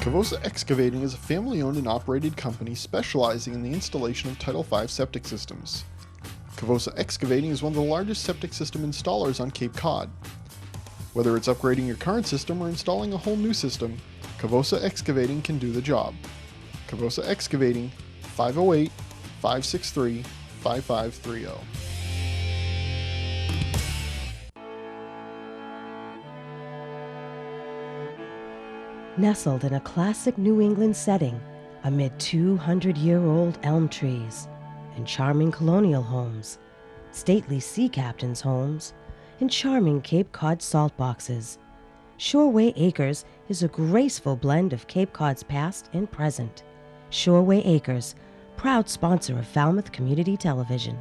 Cavosa Excavating is a family-owned and operated company specializing in the installation of Title V septic systems. Cavosa Excavating is one of the largest septic system installers on Cape Cod. Whether it's upgrading your current system or installing a whole new system, Cavosa Excavating can do the job. Cavosa Excavating, 508-563-5530. Nestled in a classic New England setting amid 200-year-old elm trees and charming colonial homes, stately sea captains' homes, and charming Cape Cod salt boxes, Shoreway Acres is a graceful blend of Cape Cod's past and present. Shoreway Acres, proud sponsor of Falmouth Community Television.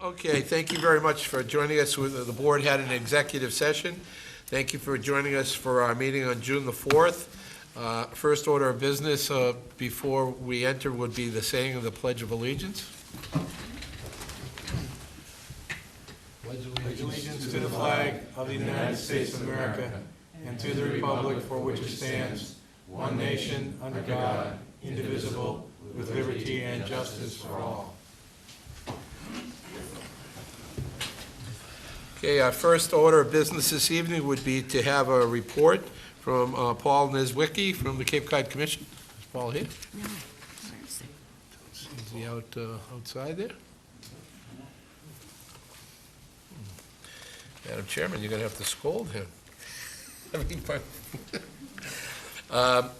Okay, thank you very much for joining us. The board had an executive session. Thank you for joining us for our meeting on June the 4th. First order of business before we enter would be the saying of the Pledge of Allegiance. Pledge allegiance to the flag of the United States of America and to the republic for which it stands, one nation, under God, indivisible, with liberty and justice for all. Okay, our first order of business this evening would be to have a report from Paul Neswicki from the Cape Cod Commission. Is Paul here? No. Is he outside there? Madam Chairman, you're going to have to scold him. I mean,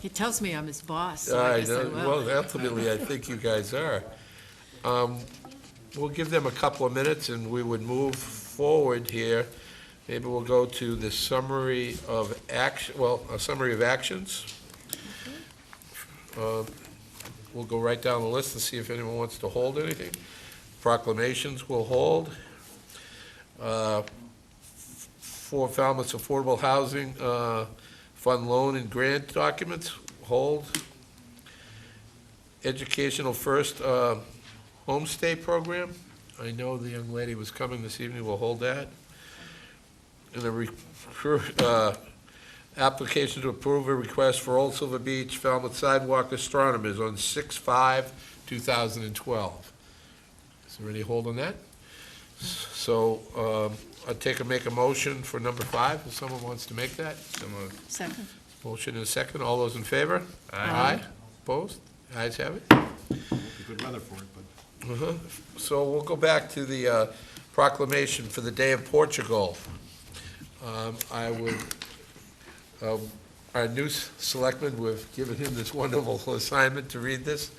He tells me I'm his boss, so I I guess I know. will. Well, ultimately, I think you guys are. We'll give them a couple of minutes, and we would move forward here. Maybe we'll go to the summary of action, well, a summary of actions. We'll go right down the list and see if anyone wants to hold anything. Proclamations will hold. For Falmouth's Affordable Housing Fund loan and grant documents, hold. Educational First Homestay Program, I know the young lady was coming this evening, we'll hold that. And the application to approve a request for Old Silver Beach Falmouth Sidewalk Astronomers on 6/5/2012. Is there any hold on that? So make a motion for number 5, if someone wants to make that. Second. Motion and a second. All those in favor? Aye. Opposed? Ayes have it. Good weather for it, but. So we'll go back to the proclamation for the Day of Portugal. I would, our new selectman, we've given him this wonderful assignment to read this.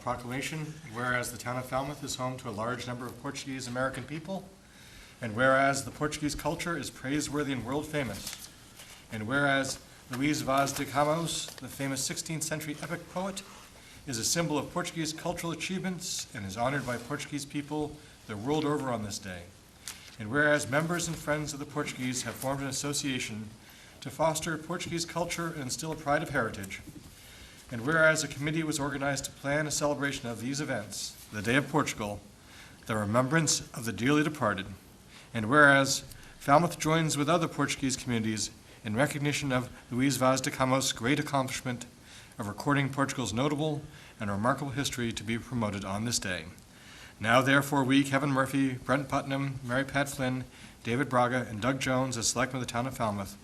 Proclamation, whereas the town of Falmouth is home to a large number of Portuguese American people, and whereas the Portuguese culture is praiseworthy and world famous, and whereas Luís Vaz de Camões, the famous 16th century epic poet, is a symbol of Portuguese cultural achievements and is honored by Portuguese people the world over on this day. And whereas members and friends of the Portuguese have formed an association to foster Portuguese culture and instill a pride of heritage, and whereas a committee was organized to plan a celebration of these events, the Day of Portugal, the remembrance of the dearly departed, and whereas Falmouth joins with other Portuguese communities in recognition of Luís Vaz de Camões' great accomplishment of recording Portugal's notable and remarkable history to be promoted on this day. Now, therefore, we, Kevin Murphy, Brent Putnam, Mary Pat Flynn, David Braga, and Doug Jones, as selectmen of the town of Falmouth,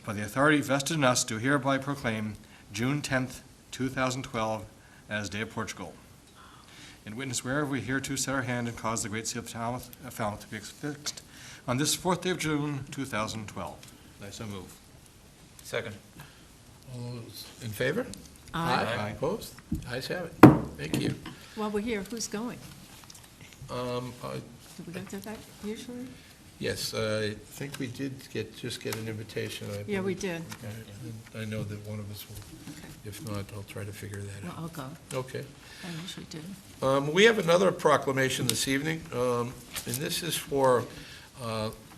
by the authority vested in us, do hereby proclaim June 10th, 2012, as Day of Portugal. And witness wherever we hereto set our hand and cause the great seal of Falmouth to be fixed on this 4th day of June, 2012. I so move. Second. All those in favor? Aye. Opposed? Ayes have it. Thank you. While we're here, who's going? Uh, Do we go to that usually? Yes, I think we did just get an invitation. Yeah, we did. I know that one of us will. Okay. If not, I'll try to figure that Well, out. I'll go. Okay. I usually do. We have another proclamation this evening, and this is for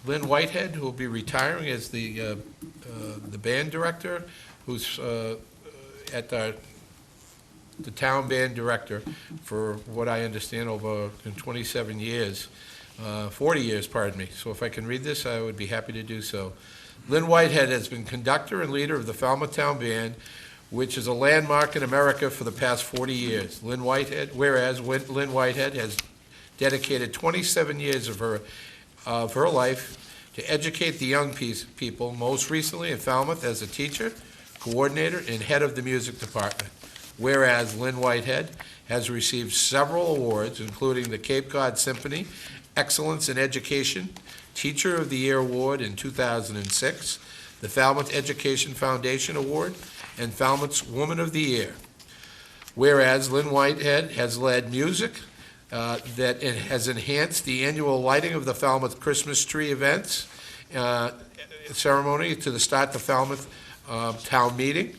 Lynn Whitehead, who will be retiring as the band director, who's at the town band director for what I understand over 27 years, 40 years, pardon me. So if I can read this, I would be happy to do so. Lynn Whitehead has been conductor and leader of the Falmouth Town Band, which is a landmark in America for the past 40 years. Whereas Lynn Whitehead has dedicated 27 years of her life to educate the young people, most recently in Falmouth as a teacher, coordinator, and head of the music department. Whereas Lynn Whitehead has received several awards, including the Cape Cod Symphony Excellence in Education Teacher of the Year Award in 2006, the Falmouth Education Foundation Award, and Falmouth's Woman of the Year. Whereas Lynn Whitehead has led music that has enhanced the annual lighting of the Falmouth Christmas tree events ceremony to the start the Falmouth town meeting.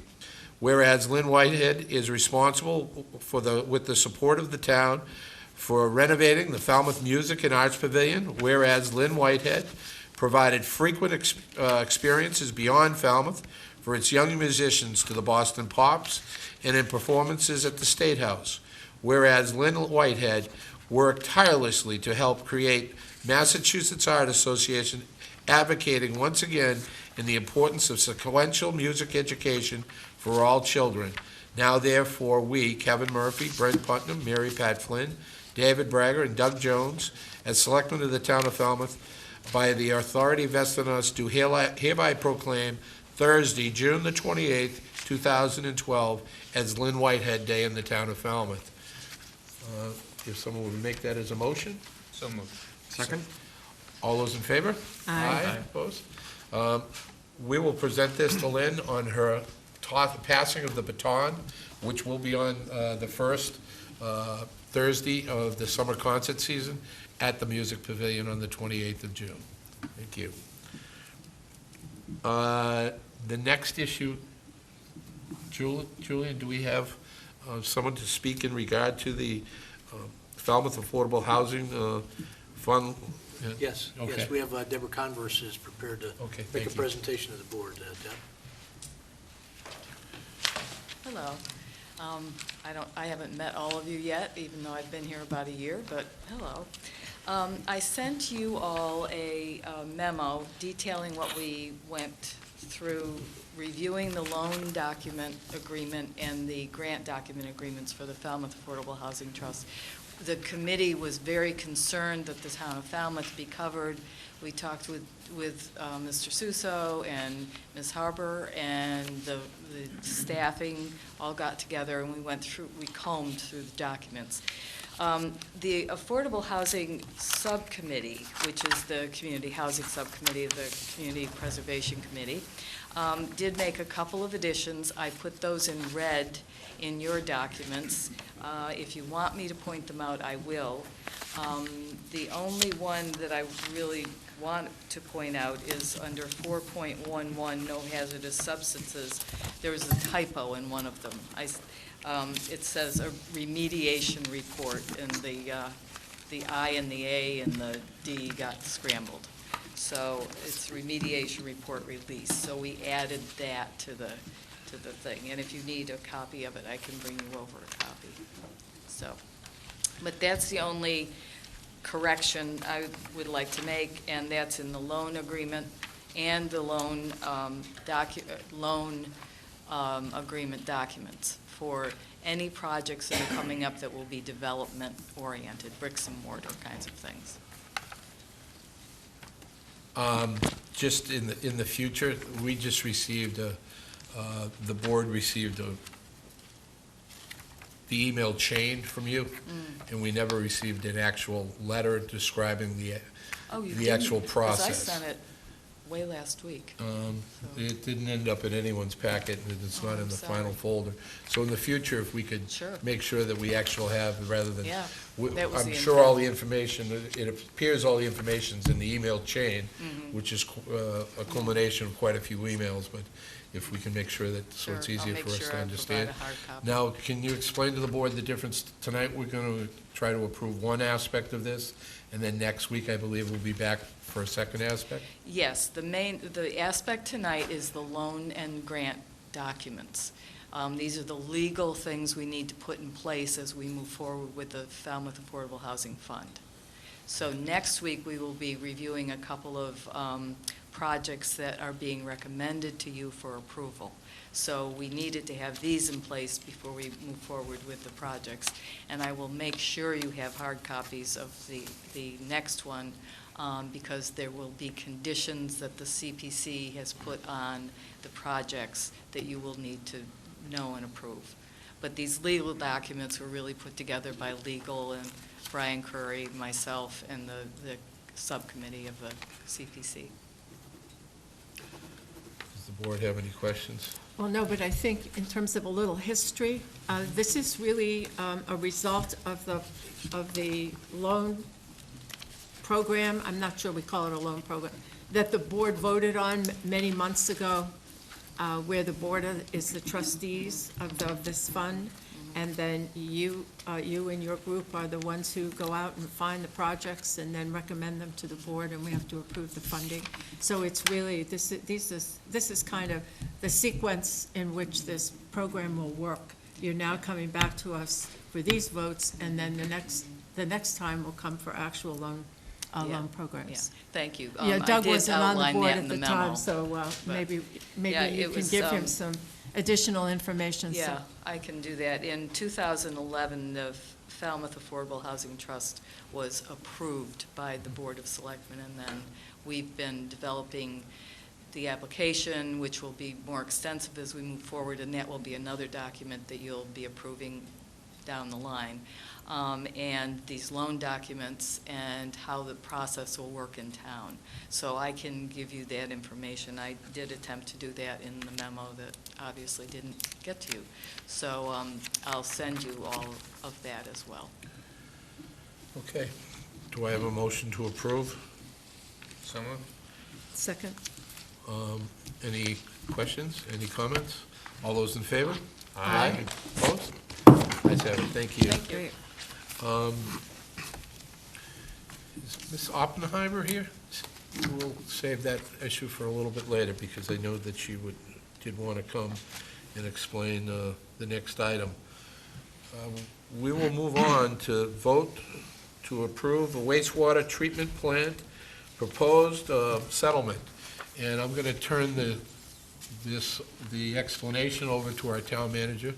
Whereas Lynn Whitehead is responsible with the support of the town for renovating the Falmouth Music and Arts Pavilion. Whereas Lynn Whitehead provided frequent experiences beyond Falmouth for its young musicians to the Boston Pops and in performances at the State House. Whereas Lynn Whitehead worked tirelessly to help create Massachusetts Art Association, advocating once again in the importance of sequential music education for all children. Now therefore we, Kevin Murphy, Brent Putnam, Mary Pat Flynn, David Braga, and Doug Jones, as selectmen of the town of Falmouth, by the authority vested in us, do hereby proclaim Thursday, June the 28th, 2012, as Lynn Whitehead Day in the town of Falmouth. If someone would make that as a motion? So moved. Second? All those in favor? Aye. Opposed? We will present this to Lynn on her passing of the baton, which will be on the first Thursday of the summer concert season at the Music Pavilion on the 28th of June. Thank you. The next issue, Julian, do we have someone to speak in regard to the Falmouth Affordable Housing Fund? Yes, Okay. yes, we have Deborah Converse is prepared to Okay, make thank a you. presentation to the board. Deb? Hello. I haven't met all of you yet, even though I've been here about a year, but hello. I sent you all a memo detailing what we went through reviewing the loan document agreement and the grant document agreements for the Falmouth Affordable Housing Trust. The committee was very concerned that the town of Falmouth be covered. We talked with Mr. Suso and Ms. Harbour, and the staffing all got together, and we combed through the documents. The Affordable Housing Subcommittee, which is the Community Housing Subcommittee of the Community Preservation Committee, did make a couple of additions. I put those in red in your documents. If you want me to point them out, I will. The only one that I really want to point out is under 4.11, no hazardous substances. There was a typo in one of them. It says a remediation report, and the I and the A and the D got scrambled. So it's remediation report release. So we added that to the thing. And if you need a copy of it, I can bring you over a copy. So, but that's the only correction I would like to make, and that's in the loan agreement and the loan agreement documents for any projects that are coming up that will be development-oriented, bricks and mortar kinds of things. Just in the future, we just received the board received the email chain from you, and we never received an actual letter describing the actual process. 'Cause I sent it way last week. It didn't end up in anyone's packet, and it's not Oh, in the sorry. final folder. So in the future, if we could Sure. make sure that we actually have, rather than, Yeah, we- that was I'm the sure all intent. the information, it appears all the information's in the email chain, Mm-hmm. which is a culmination of quite a few emails, but if we can make sure that, so it's Sure, I'll easier make for us sure to I understand. provide a hard copy. Now, can you explain to the board the difference? Tonight, we're going to try to approve one aspect of this, and then next week, I believe, we'll be back for a second aspect? Yes, the aspect tonight is the loan and grant documents. These are the legal things we need to put in place as we move forward with the Falmouth Affordable Housing Fund. So next week, we will be reviewing a couple of projects that are being recommended to you for approval. So we needed to have these in place before we move forward with the projects. And I will make sure you have hard copies of the next one, because there will be conditions that the CPC has put on the projects that you will need to know and approve. But these legal documents were really put together by legal and Brian Curry, myself, and the subcommittee of the CPC. Does the board have any questions? Well, no, but I think in terms of a little history, this is really a result of the loan program, I'm not sure we call it a loan program, that the board voted on many months ago, where the board is the trustees of this fund, and then you and your group are the ones who go out and find the projects and then recommend them to the board, and we have to approve the funding. So it's really, this is kind of the sequence in which this program will work. You're now coming back to us for these votes, and then the next time will come for actual loan Yeah. programs. Thank you. Yeah, I Doug did wasn't on the outline board that at in the memo, time, so but- maybe Yeah, you it can was, give him some additional information. so- Yeah, I can do that. In 2011, the Falmouth Affordable Housing Trust was approved by the Board of Selectmen, and then we've been developing the application, which will be more extensive as we move forward, and that will be another document that you'll be approving down the line. And these loan documents and how the process will work in town. So I can give you that information. I did attempt to do that in the memo that obviously didn't get to you. So I'll send you all of that as well. Okay. Do I have a motion to approve? Someone? Second? Any questions, any comments? All those in favor? Aye. Opposed? Ayes have it, thank you. Thank you. Great. Is Ms. Oppenheimer here? We'll save that issue for a little bit later, because I know that she did want to come and explain the next item. We will move on to vote to approve a wastewater treatment plant proposed settlement. And I'm going to turn the explanation over to our town manager,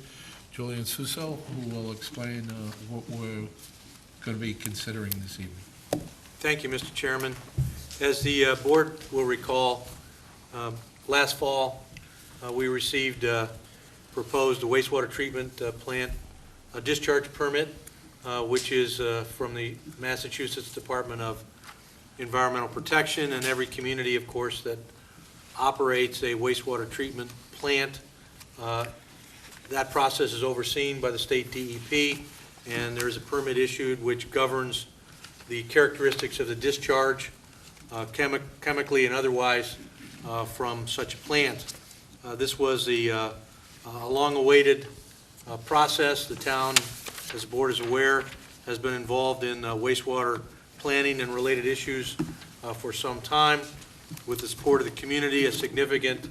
Julian Suso, who will explain what we're going to be considering this evening. Thank you, Mr. Chairman. As the board will recall, last fall, we received proposed wastewater treatment plant a discharge permit, which is from the Massachusetts Department of Environmental Protection, and every community, of course, that operates a wastewater treatment plant. That process is overseen by the state DEP, and there is a permit issued which governs the characteristics of the discharge, chemically and otherwise, from such a plant. This was a long-awaited process. The town, as the board is aware, has been involved in wastewater planning and related issues for some time. With the support of the community, a significant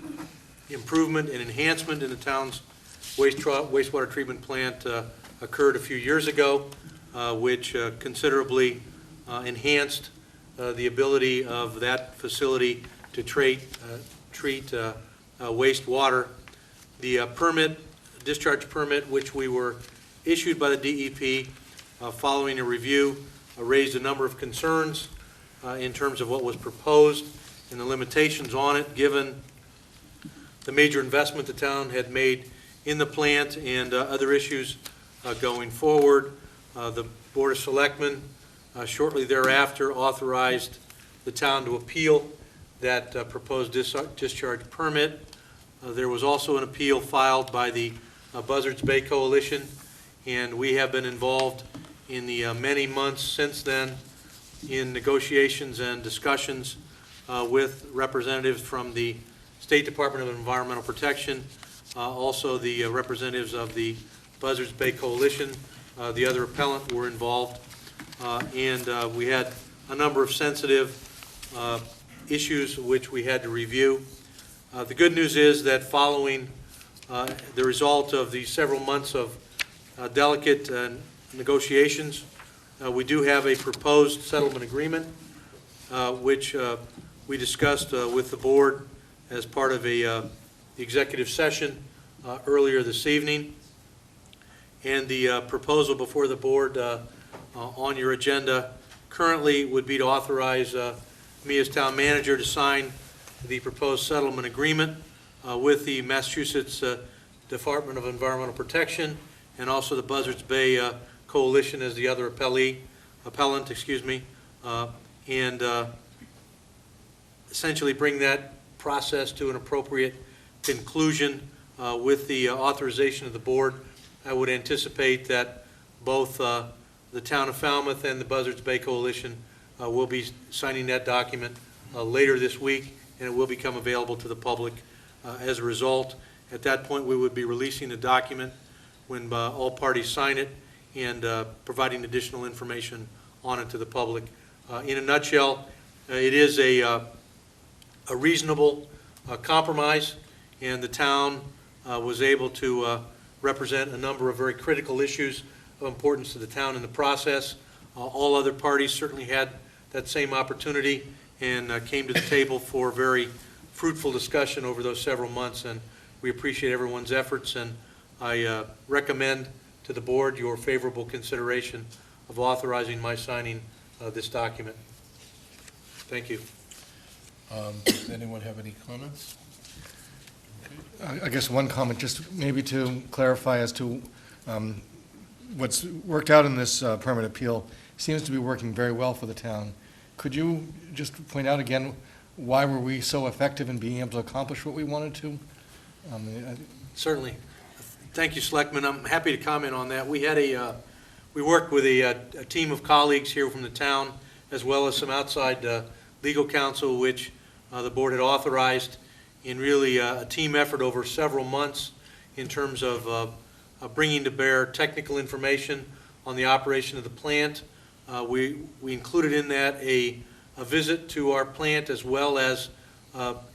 improvement and enhancement in the town's wastewater treatment plant occurred a few years ago, which considerably enhanced the ability of that facility to treat wastewater. The discharge permit, which we were issued by the DEP following a review, raised a number of concerns in terms of what was proposed and the limitations on it, given the major investment the town had made in the plant and other issues going forward. The Board of Selectmen shortly thereafter authorized the town to appeal that proposed discharge permit. There was also an appeal filed by the Buzzards Bay Coalition, and we have been involved in the many months since then in negotiations and discussions with representatives from the State Department of Environmental Protection, also the representatives of the Buzzards Bay Coalition. The other appellant were involved, and we had a number of sensitive issues which we had to review. The good news is that following the result of the several months of delicate negotiations, we do have a proposed settlement agreement, which we discussed with the board as part of a executive session earlier this evening. And the proposal before the board on your agenda currently would be to authorize me as town manager to sign the proposed settlement agreement with the Massachusetts Department of Environmental Protection and also the Buzzards Bay Coalition as the other appellant, and essentially bring that process to an appropriate conclusion with the authorization of the board. I would anticipate that both the town of Falmouth and the Buzzards Bay Coalition will be signing that document later this week, and it will become available to the public as a result. At that point, we would be releasing the document when all parties sign it and providing additional information on it to the public. In a nutshell, it is a reasonable compromise, and the town was able to represent a number of very critical issues of importance to the town in the process. All other parties certainly had that same opportunity and came to the table for very fruitful discussion over those several months, and we appreciate everyone's efforts, and I recommend to the board your favorable consideration of authorizing my signing this document. Thank you. Does anyone have any comments? I guess one comment, just maybe to clarify as to what's worked out in this permit appeal seems to be working very well for the town. Could you just point out again, why were we so effective in being able to accomplish what we wanted to? Certainly. Thank you, Selectman. I'm happy to comment on that. We had we worked with a team of colleagues here from the town, as well as some outside legal counsel, which the board had authorized in really a team effort over several months in terms of bringing to bear technical information on the operation of the plant. We included in that a visit to our plant, as well as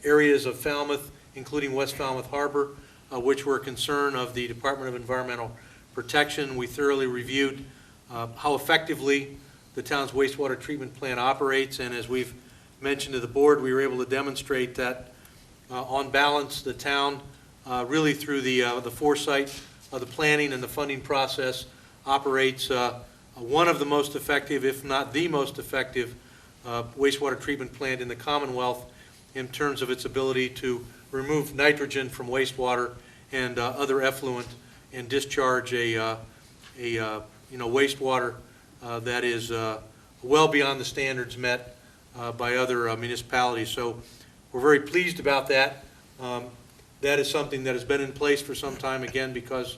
areas of Falmouth, including West Falmouth Harbor, which were a concern of the Department of Environmental Protection. We thoroughly reviewed how effectively the town's wastewater treatment plant operates, and as we've mentioned to the board, we were able to demonstrate that on balance, the town, really through the foresight of the planning and the funding process, operates one of the most effective, if not the most effective, wastewater treatment plant in the Commonwealth in terms of its ability to remove nitrogen from wastewater and other effluent and discharge a wastewater that is well beyond the standards met by other municipalities. So we're very pleased about that. That is something that has been in place for some time, again, because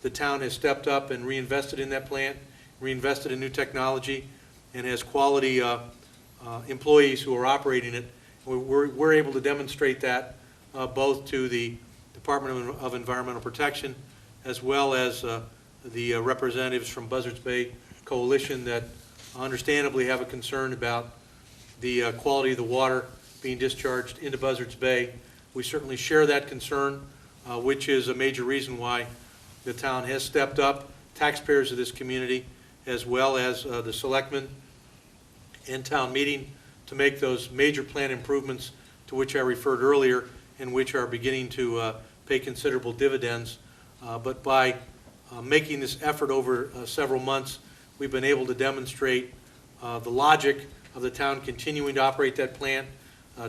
the town has stepped up and reinvested in that plant, reinvested in new technology, and has quality employees who are operating it. We're able to demonstrate that both to the Department of Environmental Protection, as well as the representatives from Buzzards Bay Coalition that understandably have a concern about the quality of the water being discharged into Buzzards Bay. We certainly share that concern, which is a major reason why the town has stepped up, taxpayers of this community, as well as the selectmen and town meeting, to make those major plant improvements to which I referred earlier, and which are beginning to pay considerable dividends. But by making this effort over several months, we've been able to demonstrate the logic of the town continuing to operate that plant,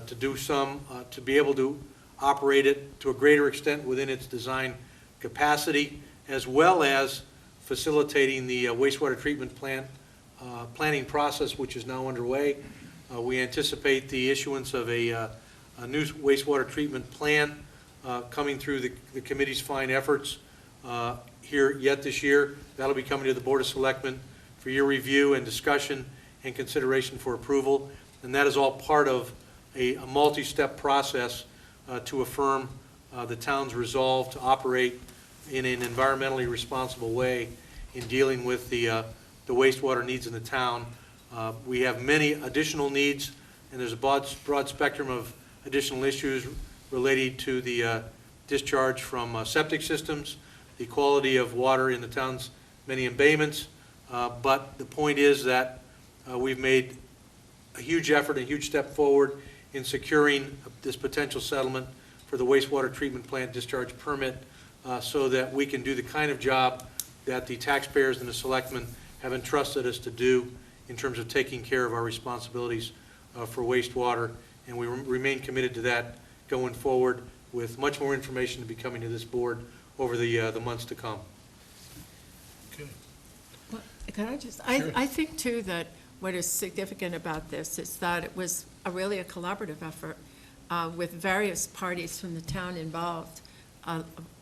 to be able to operate it to a greater extent within its design capacity, as well as facilitating the wastewater treatment plant planning process, which is now underway. We anticipate the issuance of a new wastewater treatment plan coming through the committee's fine efforts here yet this year. That'll be coming to the Board of Selectmen for your review and discussion and consideration for approval. And that is all part of a multi-step process to affirm the town's resolve to operate in an environmentally responsible way in dealing with the wastewater needs in the town. We have many additional needs, and there's a broad spectrum of additional issues related to the discharge from septic systems, the quality of water in the town's many embayments. But the point is that we've made a huge effort, a huge step forward in securing this potential settlement for the wastewater treatment plant discharge permit so that we can do the kind of job that the taxpayers and the selectmen have entrusted us to do in terms of taking care of our responsibilities for wastewater. And we remain committed to that going forward, with much more information to be coming to this board over the months to come. Okay. Well, can I just, Sure. I think too that what is significant about this is that it was really a collaborative effort with various parties from the town involved,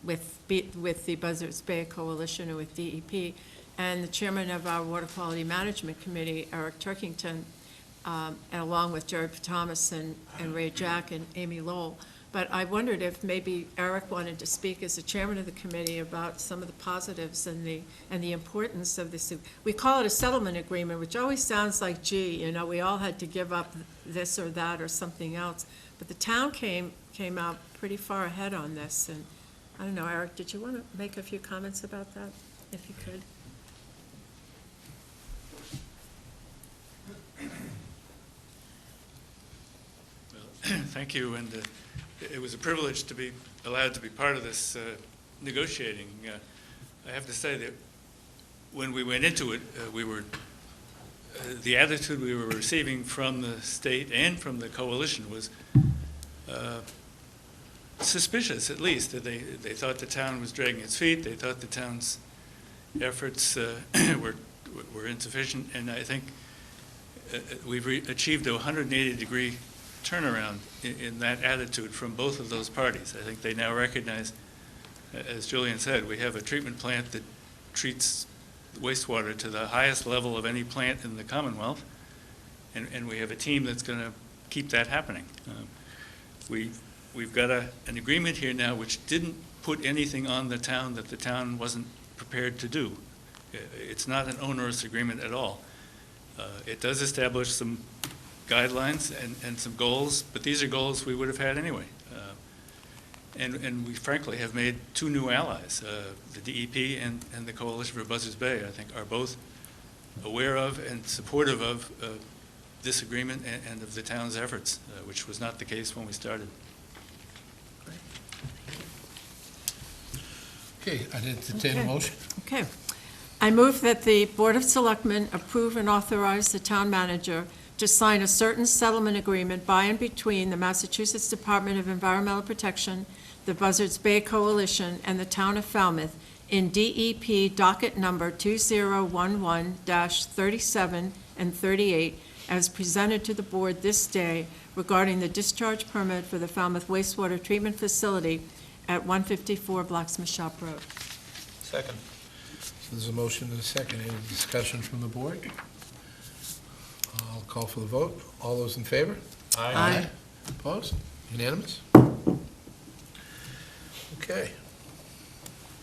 with the Buzzards Bay Coalition and with DEP, and the chairman of our Water Quality Management Committee, Eric Turkington, and along with Jerry Thomas and Ray Jack and Amy Lowell. But I wondered if maybe Eric wanted to speak as the chairman of the committee about some of the positives and the importance of this. We call it a settlement agreement, which always sounds like, gee, you know, we all had to give up this or that or something else. But the town came out pretty far ahead on this. And I don't know, Eric, did you want to make a few comments about that, if you could? Thank you, and it was a privilege to be allowed to be part of this negotiating. I have to say that when we went into it, the attitude we were receiving from the state and from the coalition was suspicious, at least. They thought the town was dragging its feet. They thought the town's efforts were insufficient, and I think we've achieved a 180-degree turnaround in that attitude from both of those parties. I think they now recognize, as Julian said, we have a treatment plant that treats wastewater to the highest level of any plant in the Commonwealth, and we have a team that's going to keep that happening. We've got an agreement here now which didn't put anything on the town that the town wasn't prepared to do. It's not an onerous agreement at all. It does establish some guidelines and some goals, but these are goals we would have had anyway. And we frankly have made two new allies. The DEP and the Coalition for Buzzards Bay, I think, are both aware of and supportive of this agreement and of the town's efforts, which was not the case when we started. Okay, I'd entertain a motion. Okay. I move that the Board of Selectmen approve and authorize the town manager to sign a certain settlement agreement by and between the Massachusetts Department of Environmental Protection, the Buzzards Bay Coalition, and the town of Falmouth in DEP docket number 2011-37 and 38 as presented to the board this day regarding the discharge permit for the Falmouth wastewater treatment facility at 154 Blacksmith Shop Road. Second. So there's a motion and a second. Any discussion from the board? I'll call for the vote. All those in favor? Aye. Opposed? Unanimous? Okay.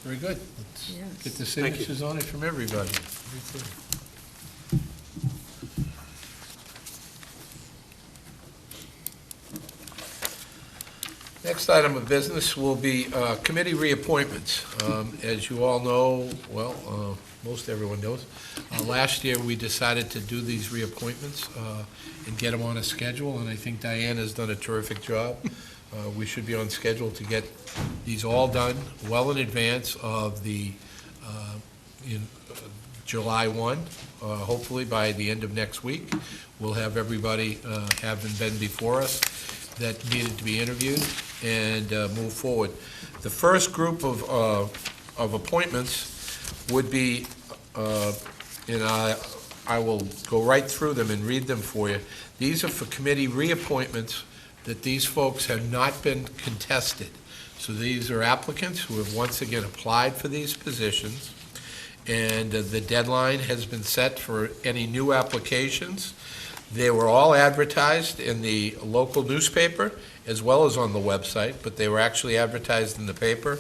Very good. Let's Yes. get the Thank you. signatures on it from everybody. Very good. Next item of business will be committee reappointments. As you all know, well, most everyone knows, last year we decided to do these reappointments and get them on a schedule, and I think Diane has done a terrific job. We should be on schedule to get these all done well in advance of the July 1, hopefully by the end of next week. We'll have everybody having been before us that needed to be interviewed and move forward. The first group of appointments would be, and I will go right through them and read them for you. These are for committee reappointments that these folks have not been contested. So these are applicants who have once again applied for these positions, and the deadline has been set for any new applications. They were all advertised in the local newspaper as well as on the website, but they were actually advertised in the paper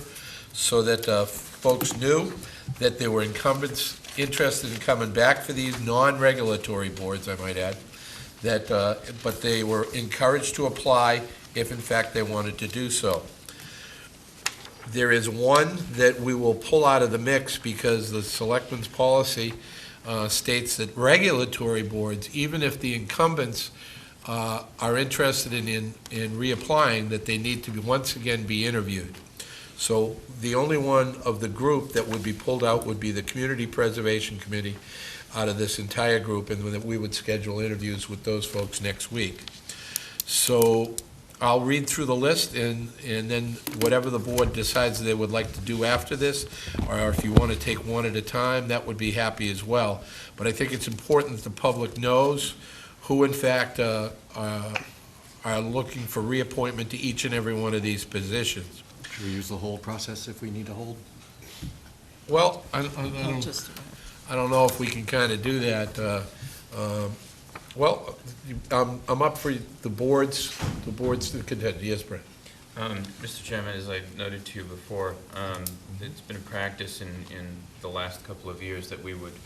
so that folks knew that there were incumbents interested in coming back for these non-regulatory boards, I might add, that, but they were encouraged to apply if in fact they wanted to do so. There is one that we will pull out of the mix because the selectmen's policy states that regulatory boards, even if the incumbents are interested in reapplying, that they need to be once again be interviewed. So the only one of the group that would be pulled out would be the Community Preservation Committee out of this entire group, and that we would schedule interviews with those folks next week. So I'll read through the list, and then whatever the board decides they would like to do after this, or if you want to take one at a time, that would be happy as well. But I think it's important that the public knows who in fact are looking for reappointment to each and every one of these positions. Should we use the whole process if we need to hold? Well, I Just don't know if we can kind of do that. Well, I'm up for the boards to contend. Yes, Brent? Mr. Chairman, as I noted to you before, it's been a practice in the last couple of years that we would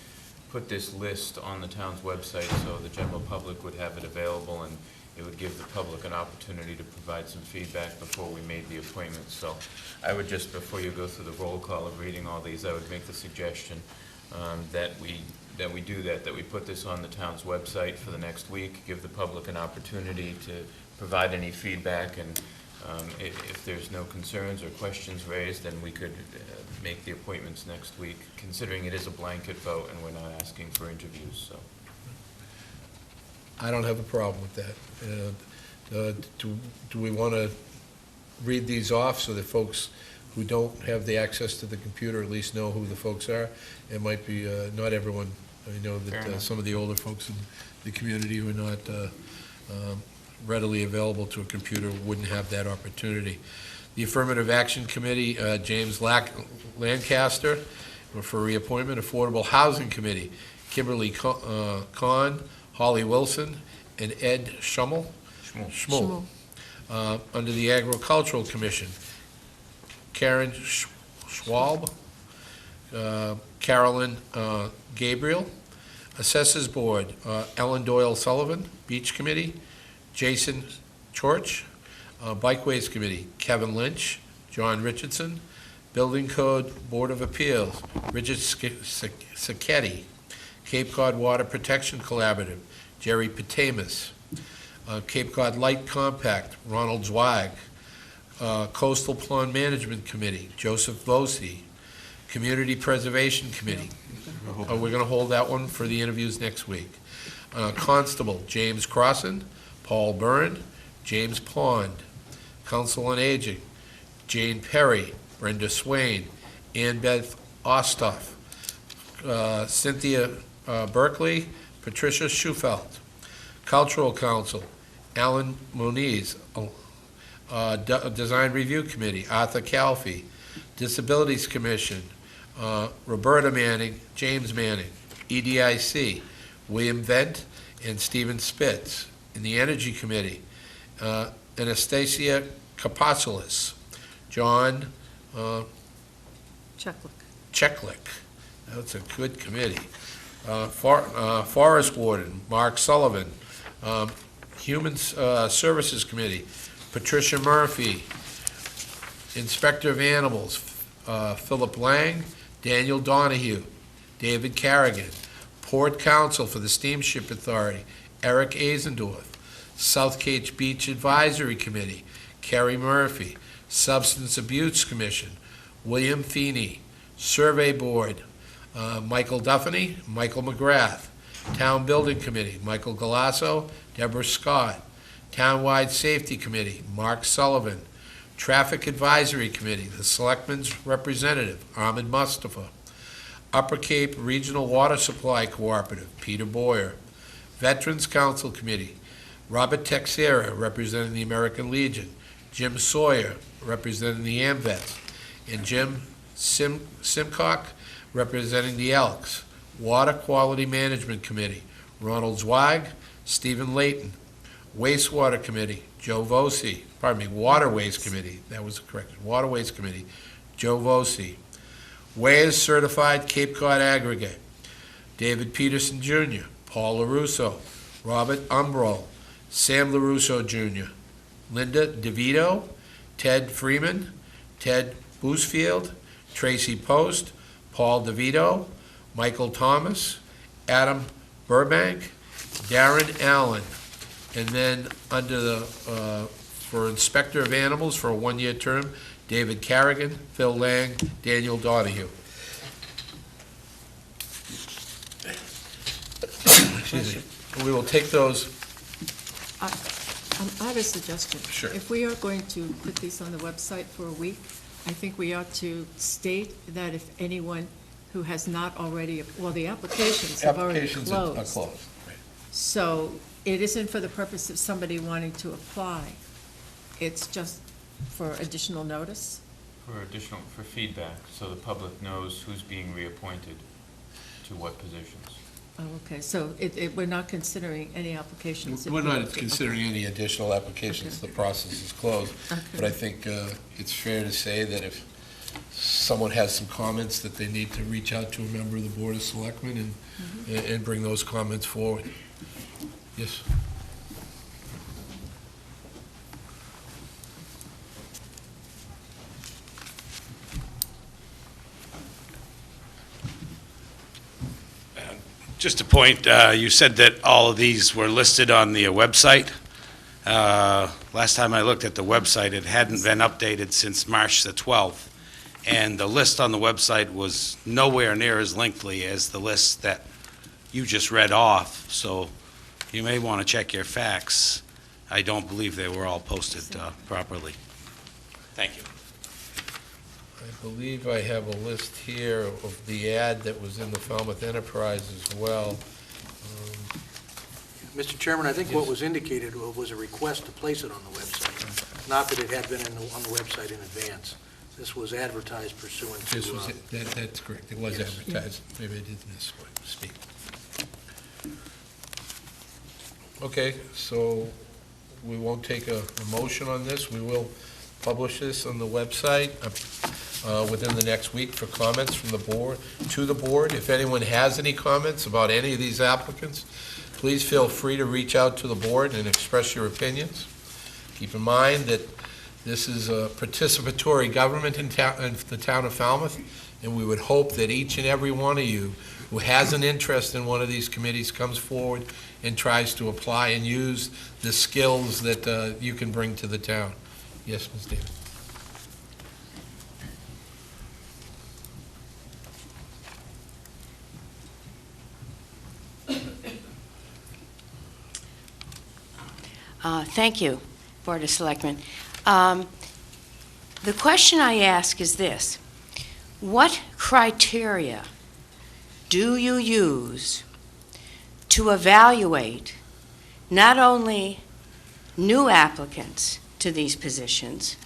put this list on the town's website so the general public would have it available, and it would give the public an opportunity to provide some feedback before we made the appointments. So I would just, before you go through the roll call of reading all these, I would make the suggestion that we do that we put this on the town's website for the next week, give the public an opportunity to provide any feedback, and if there's no concerns or questions raised, then we could make the appointments next week, considering it is a blanket vote and we're not asking for interviews, so. I don't have a problem with that. Do we want to read these off so that folks who don't have the access to the computer at least know who the folks are. It might be, not everyone, I know Fair that enough. some of the older folks in the community who are not readily available to a computer wouldn't have that opportunity. The Affirmative Action Committee, James Lancaster, for reappointment. Affordable Housing Committee, Kimberly Kahn, Holly Wilson, and Ed Schmull. Schmull. Under the Agricultural Commission, Karen Schwab, Carolyn Gabriel. Assessors Board, Ellen Doyle Sullivan. Beach Committee, Jason Chorch. Bikeways Committee, Kevin Lynch, John Richardson. Building Code Board of Appeals, Richard Sacchetti. Cape Cod Water Protection Collaborative, Jerry Patamus. Cape Cod Light Compact, Ronald Zweig. Coastal Pond Management Committee, Joseph Bosi. Community Preservation Committee. We're going to hold that one for the interviews next week. Constable, James Crossan, Paul Byrne, James Pond. Council on Aging, Jane Perry, Brenda Swain, Ann Beth Ostoff, Cynthia Berkeley, Patricia Schufelt. Cultural Council, Alan Moniz. Design Review Committee, Arthur Calfee. Disabilities Commission, Roberta Manning, James Manning. EDIC, William Vent and Stephen Spitz. In the Energy Committee, Anastasia Kapopoulos, John Cheklik. That's a good committee. Forest Warden, Mark Sullivan. Human Services Committee, Patricia Murphy. Inspector of Animals, Philip Lang, Daniel Donahue, David Carrigan. Port Council for the Steamship Authority, Eric Azendorf. South Cape Beach Advisory Committee, Kerry Murphy. Substance Abuse Commission, William Feeney. Survey Board, Michael Duffany, Michael McGrath. Town Building Committee, Michael Galasso, Deborah Scott. Townwide Safety Committee, Mark Sullivan. Traffic Advisory Committee, the Selectmen's Representative, Ahmed Mustafa. Upper Cape Regional Water Supply Cooperative, Peter Boyer. Veterans Council Committee, Robert Texera, representing the American Legion. Jim Sawyer, representing the AMVETS. And Jim Simcock, representing the Elks. Water Quality Management Committee, Ronald Zweig, Stephen Layton. Wastewater Committee, Joe Vosi. Waterways Committee, that was correct. Waterways Committee, Joe Vosi. Ways Certified Cape Cod Aggregate, David Peterson Jr., Paul LaRusso, Robert Umbrell, Sam LaRusso Jr., Linda DeVito, Ted Freeman, Ted Boosfield, Tracy Post, Paul DeVito, Michael Thomas, Adam Burbank, Darren Allen. And then under the, for Inspector of Animals for a one-year term, David Carrigan, Phil Lang, Daniel Donahue. Excuse me. We will take those. I have a suggestion. Sure. If we are going to put these on the website for a week, I think we ought to state that if anyone who has not already, well, the applications have already Applications are closed. closed. Right. So it isn't for the purpose of somebody wanting to apply. It's just for additional notice. For feedback, so the public knows who's being reappointed to what positions. Oh, okay, so we're not considering any applications? We're not considering any additional applications. Okay. The process is closed. Okay. But I think it's fair to say that if someone has some comments, that they need to reach out to a member of the Board of Selectmen and bring those comments forward. Yes? Just a point, you said that all of these were listed on the website. Last time I looked at the website, it hadn't been updated since March the 12th. And the list on the website was nowhere near as lengthy as the list that you just read off. So you may want to check your facts. I don't believe they were all posted properly. Thank you. I believe I have a list here of the ad that was in the Falmouth Enterprise as well. Mr. Chairman, I think what was indicated was a request to place it on the website, not that it had been on the website in advance. This was advertised pursuant to... That's correct, it was Yes. advertised. Maybe I did misspeak. Okay, so we won't take a motion on this. We will publish this on the website within the next week for comments from the board, to the board. If anyone has any comments about any of these applicants, please feel free to reach out to the board and express your opinions. Keep in mind that this is a participatory government in the town of Falmouth, and we would hope that each and every one of you who has an interest in one of these committees comes forward and tries to apply and use the skills that you can bring to the town. Yes, Ms. Davis. Thank you, Board of Selectmen. The question I ask is this: what criteria do you use to evaluate not only new applicants to these positions,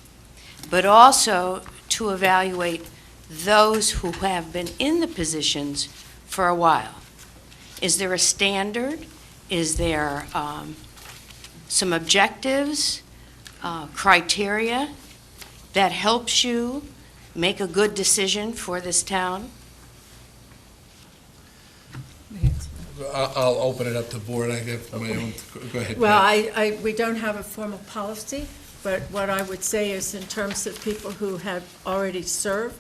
but also to evaluate those who have been in the positions for a while? Is there a standard? Is there some objectives, criteria that helps you make a good decision for this town? I'll open it up to the board. I have my own. Go ahead. Well, we don't have a formal policy, but what I would say is in terms of people who have already served,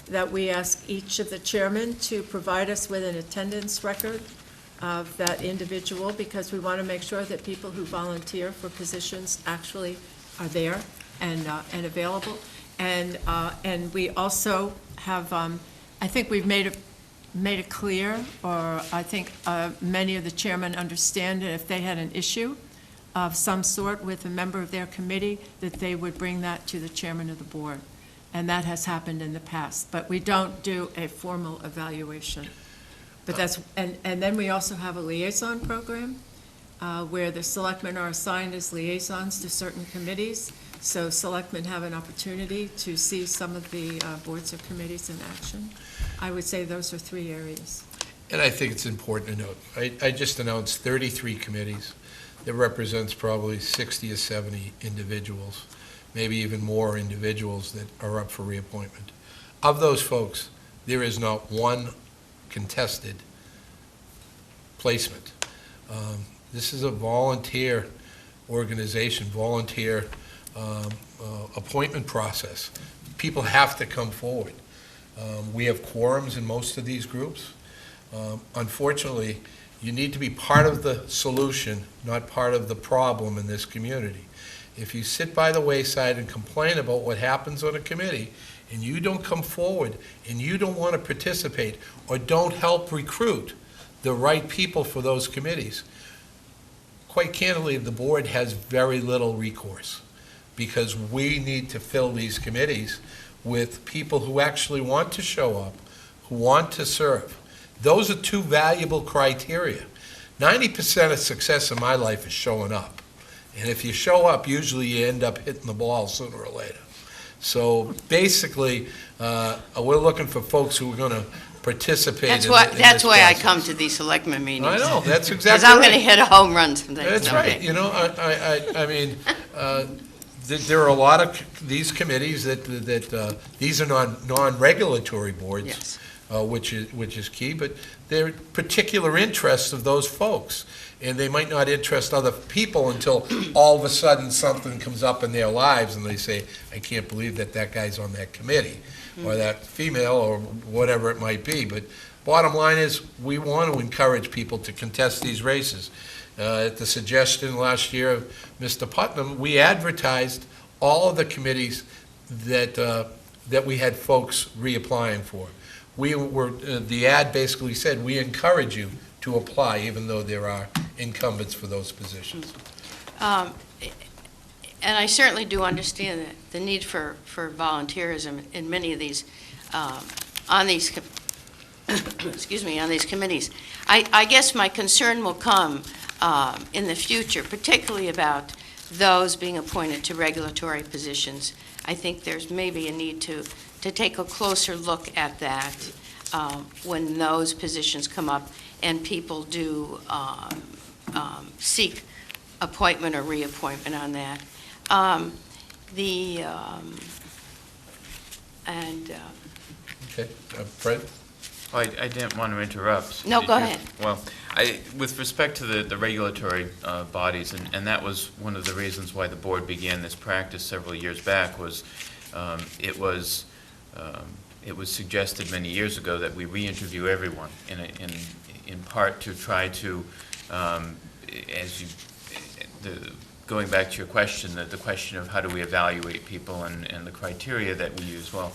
that we ask each of the chairmen to provide us with an attendance record of that individual, because we want to make sure that people who volunteer for positions actually are there and available. And we also have, I think we've made it clear, or I think many of the chairmen understand that if they had an issue of some sort with a member of their committee, that they would bring that to the chairman of the board. And that has happened in the past. But we don't do a formal evaluation. But that's, and then we also have a liaison program where the selectmen are assigned as liaisons to certain committees. So selectmen have an opportunity to see some of the boards or committees in action. I would say those are three areas. And I think it's important to note, I just announced 33 committees. That represents probably 60 or 70 individuals, maybe even more individuals that are up for reappointment. Of those folks, there is not one contested placement. This is a volunteer organization, volunteer appointment process. People have to come forward. We have quorums in most of these groups. Unfortunately, you need to be part of the solution, not part of the problem in this community. If you sit by the wayside and complain about what happens on a committee, and you don't come forward, and you don't want to participate, or don't help recruit the right people for those committees, quite candidly, the board has very little recourse, because we need to fill these committees with people who actually want to show up, who want to serve. Those are two valuable criteria. 90% of success in my life is showing up. And if you show up, usually you end up hitting the ball sooner or later. So basically, we're looking for folks who are going to participate in this That's why I process. come to these selectment meetings. I know, that's exactly Because I'm going to right. hit a home run someday. That's right. You know, I mean, there are a lot of these committees that these are non-regulatory boards. Yes. Which is key, but they're particular interests of those folks, and they might not interest other people until all of a sudden something comes up in their lives and they say, I can't believe that guy's on that committee, or that female, or whatever it might be. But bottom line is, we want to encourage people to contest these races. At the suggestion last year of Mr. Putnam, we advertised all of the committees that we had folks reapplying for. We were, the ad basically said, we encourage you to apply, even though there are incumbents for those positions. And I certainly do understand the need for volunteerism in many of these, on these, excuse me, on these committees. I guess my concern will come in the future, particularly about those being appointed to regulatory positions. I think there's maybe a need to take a closer look at that when those positions come up and people do seek appointment or reappointment on that. Okay, Fred? Well, I didn't want to interrupt. No, Did go you? ahead. Well, with respect to the regulatory bodies, and that was one of the reasons why the board began this practice several years back, was it was suggested many years ago that we re-interview everyone in part to try to, going back to your question, the question of how do we evaluate people and the criteria that we use. Well,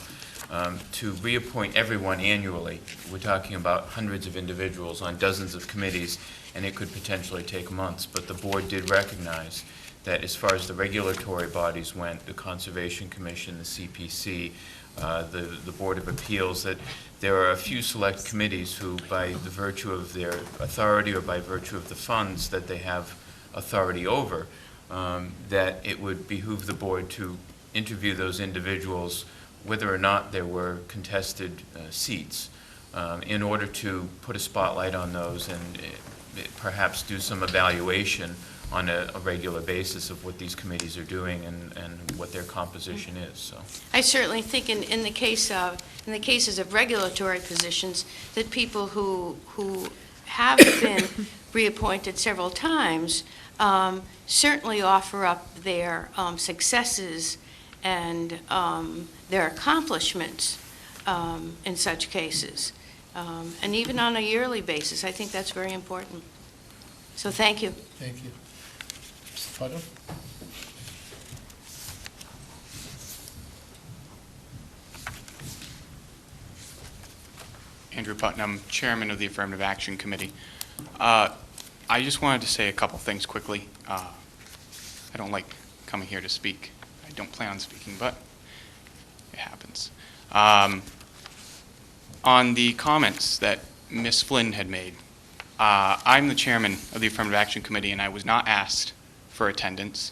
to reappoint everyone annually, we're talking about hundreds of individuals on dozens of committees, and it could potentially take months. But the board did recognize that as far as the regulatory bodies went, the Conservation Commission, the CPC, the Board of Appeals, that there are a few select committees who, by the virtue of their authority or by virtue of the funds that they have authority over, that it would behoove the board to interview those individuals whether or not there were contested seats, in order to put a spotlight on those and perhaps do some evaluation on a regular basis of what these committees are doing and what their composition is. So I certainly think in the cases of regulatory positions, that people who have been reappointed several times certainly offer up their successes and their accomplishments in such cases. And even on a yearly basis, I think that's very important. So thank you. Thank you. Mr. Putnam? Andrew Putnam, Chairman of the Affirmative Action Committee. I just wanted to say a couple things quickly. I don't like coming here to speak. I don't plan on speaking, but it happens. On the comments that Ms. Flynn had made, I'm the chairman of the Affirmative Action Committee, and I was not asked for attendance.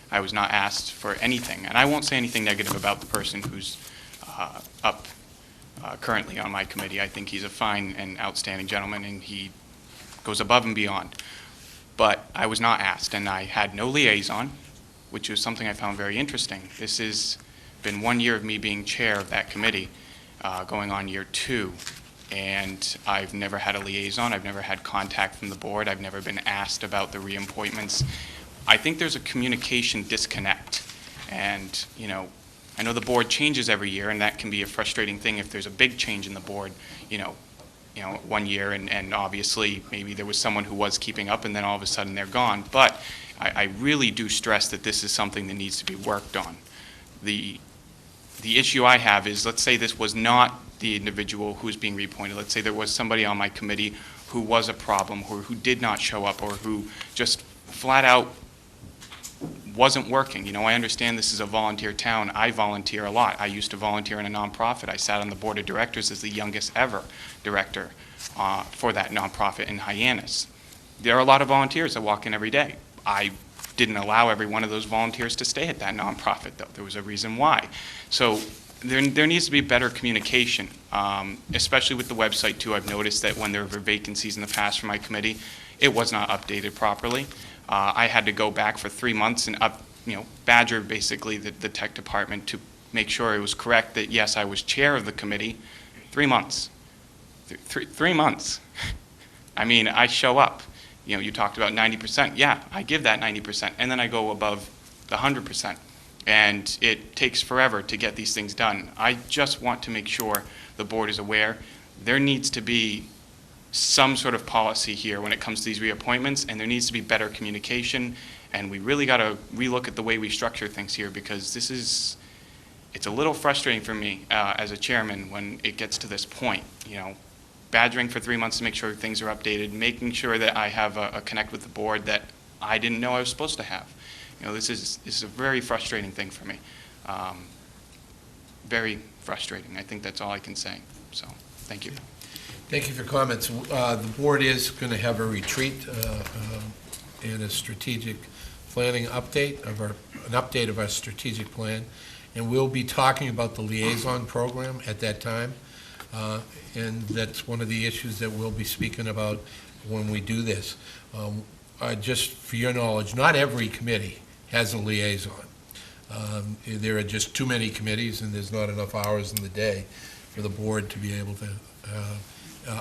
I was not asked for anything, and I won't say anything negative about the person who's up currently on my committee. I think he's a fine and outstanding gentleman, and he goes above and beyond. But I was not asked, and I had no liaison, which was something I found very interesting. This has been 1 year of me being chair of that committee, going on year 2, and I've never had a liaison. I've never had contact from the board. I've never been asked about the reappointments. I think there's a communication disconnect, and I know the board changes every year, and that can be a frustrating thing if there's a big change in the board, 1 year, and obviously maybe there was someone who was keeping up, and then all of a sudden they're gone. But I really do stress that this is something that needs to be worked on. The issue I have is, let's say this was not the individual who's being reappointed. Let's say there was somebody on my committee who was a problem, or who did not show up, or who just flat out wasn't working. I understand this is a volunteer town. I volunteer a lot. I used to volunteer in a nonprofit. I sat on the board of directors as the youngest ever director for that nonprofit in Hyannis. There are a lot of volunteers that walk in every day. I didn't allow every one of those volunteers to stay at that nonprofit, though. There was a reason why. So there needs to be better communication, especially with the website, too. I've noticed that when there were vacancies in the past for my committee, it was not updated properly. I had to go back for 3 months and badger basically the tech department to make sure it was correct that, yes, I was chair of the committee. 3 months. 3 months. I mean, I show up. You talked about 90%. Yeah, I give that 90%, and then I go above the 100%. And it takes forever to get these things done. I just want to make sure the board is aware there needs to be some sort of policy here when it comes to these reappointments, and there needs to be better communication, and we really got to relook at the way we structure things here, because it's a little frustrating for me as a chairman when it gets to this point, badgering for 3 months to make sure things are updated, making sure that I have a connect with the board that I didn't know I was supposed to have. This is a very frustrating thing for me. Very frustrating. I think that's all I can say. So, thank you. Thank you for your comments. The board is going to have a retreat and a strategic planning update of our strategic plan, and we'll be talking about the liaison program at that time, and that's one of the issues that we'll be speaking about when we do this. Just for your knowledge, not every committee has a liaison. There are just too many committees, and there's not enough hours in the day for the board to be able to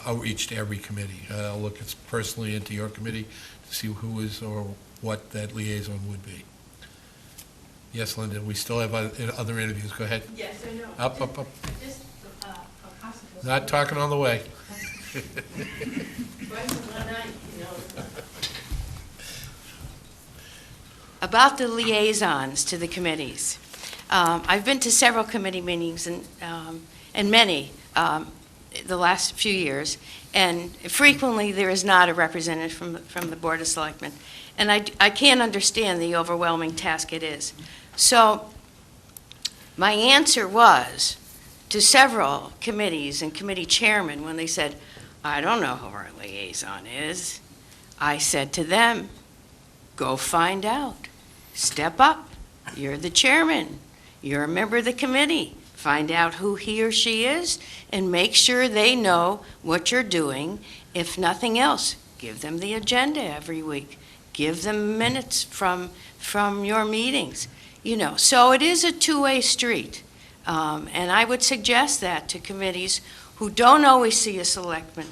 outreach to every committee. I'll look personally into your committee to see who is or what that liaison would be. Yes, Linda, we still have other interviews. Go ahead. Yes, I know. Up. Not talking on the way. About the liaisons to the committees. I've been to several committee meetings and many the last few years, and frequently there is not a representative from the Board of Selectmen. And I can't understand the overwhelming task it is. So my answer was to several committees and committee chairmen when they said, I don't know who our liaison is. I said to them, go find out. Step up. You're the chairman. You're a member of the committee. Find out who he or she is and make sure they know what you're doing. If nothing else, give them the agenda every week. Give them minutes from your meetings. So it is a two-way street. And I would suggest that to committees who don't always see a selectman.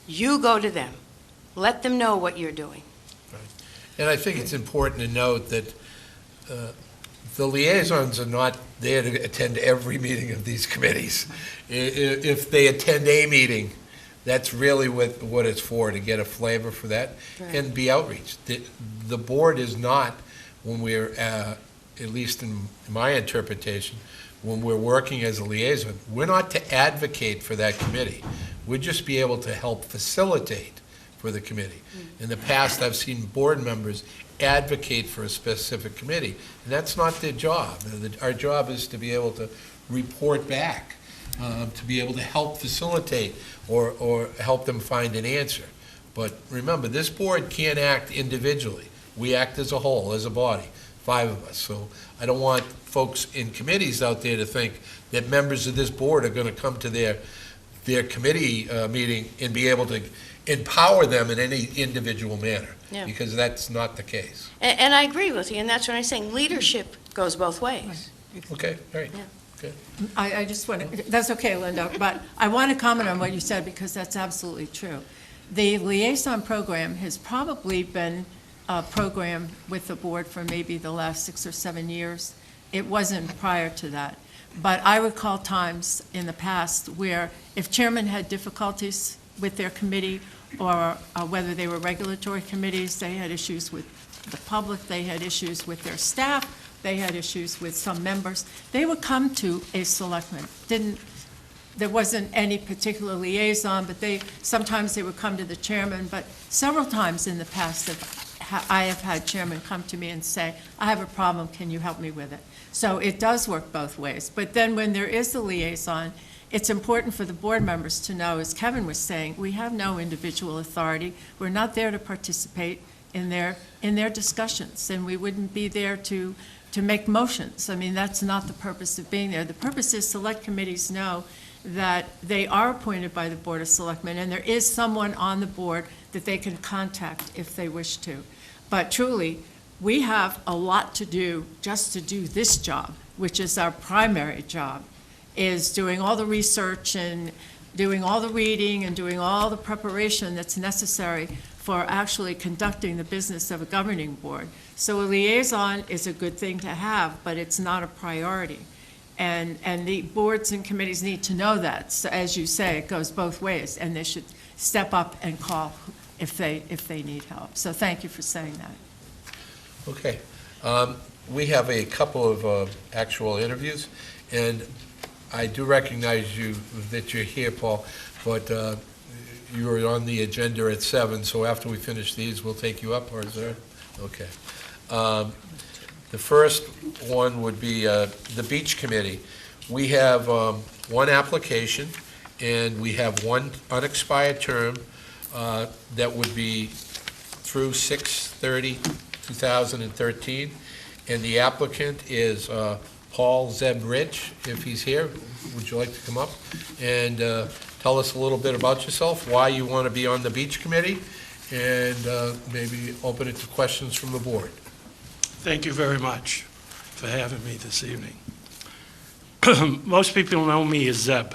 You go to them. Let them know what you're doing. Right. And I think it's important to note that the liaisons are not there to attend every meeting of these committees. If they attend a meeting, that's really what it's for, to get a flavor for that and be outreach. The board is not, when we're, at least in my interpretation, when we're working as a liaison, we're not to advocate for that committee. We'd just be able to help facilitate for the committee. In the past, I've seen board members advocate for a specific committee, and that's not their job. Our job is to be able to report back, to be able to help facilitate or help them find an answer. But remember, this board can't act individually. We act as a whole, as a body, 5 of us. So I don't want folks in committees out there to think that members of this board are going to come to their committee meeting and be able to empower them in any individual manner, because that's not the case. And I agree with you, and that's what I'm saying. Leadership goes both ways. Okay, all right. Yeah. Good. I just want to, that's okay, Linda, but I want to comment on what you said because that's absolutely true. The liaison program has probably been a program with the board for maybe the last 6 or 7 years. It wasn't prior to that. But I recall times in the past where if chairmen had difficulties with their committee or whether they were regulatory committees, they had issues with the public, they had issues with their staff, they had issues with some members, they would come to a selectman. There wasn't any particular liaison, but sometimes they would come to the chairman, but several times in the past I have had chairmen come to me and say, I have a problem, can you help me with it? So it does work both ways. But then when there is a liaison, it's important for the board members to know, as Kevin was saying, we have no individual authority. We're not there to participate in their discussions, and we wouldn't be there to make motions. I mean, that's not the purpose of being there. The purpose is select committees know that they are appointed by the Board of Selectmen, and there is someone on the board that they can contact if they wish to. But truly, we have a lot to do just to do this job, which is our primary job, is doing all the research and doing all the reading and doing all the preparation that's necessary for actually conducting the business of a governing board. So a liaison is a good thing to have, but it's not a priority. And the boards and committees need to know that. So as you say, it goes both ways, and they should step up and call if they need help. So thank you for saying that. Okay. We have a couple of actual interviews, and I do recognize you, that you're here, Paul, but you were on the agenda at 7, so after we finish these, we'll take you up, or is there? Okay. The first one would be the Beach Committee. We have one application, and we have one unexpired term that would be through 6/30/2013, and the applicant is Paul Zeb Rich, if he's here. Would you like to come up and tell us a little bit about yourself, why you want to be on the Beach Committee, and maybe open it to questions from the board? Thank you very much for having me this evening. Most people know me as Zeb.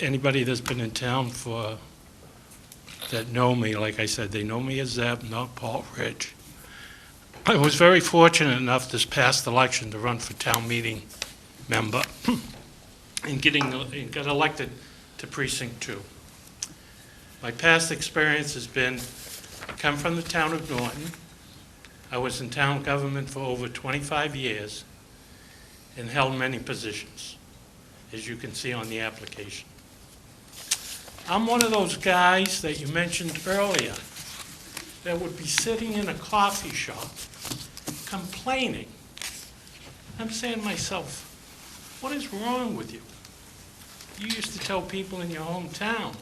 Anybody that's been in town that know me, like I said, they know me as Zeb, not Paul Ridge. I was very fortunate enough this past election to run for town meeting member and got elected to Precinct 2. My past experience has been, I come from the town of Norton. I was in town government for over 25 years and held many positions, as you can see on the application. I'm one of those guys that you mentioned earlier that would be sitting in a coffee shop complaining. I'm saying to myself, what is wrong with you? You used to tell people in your hometown,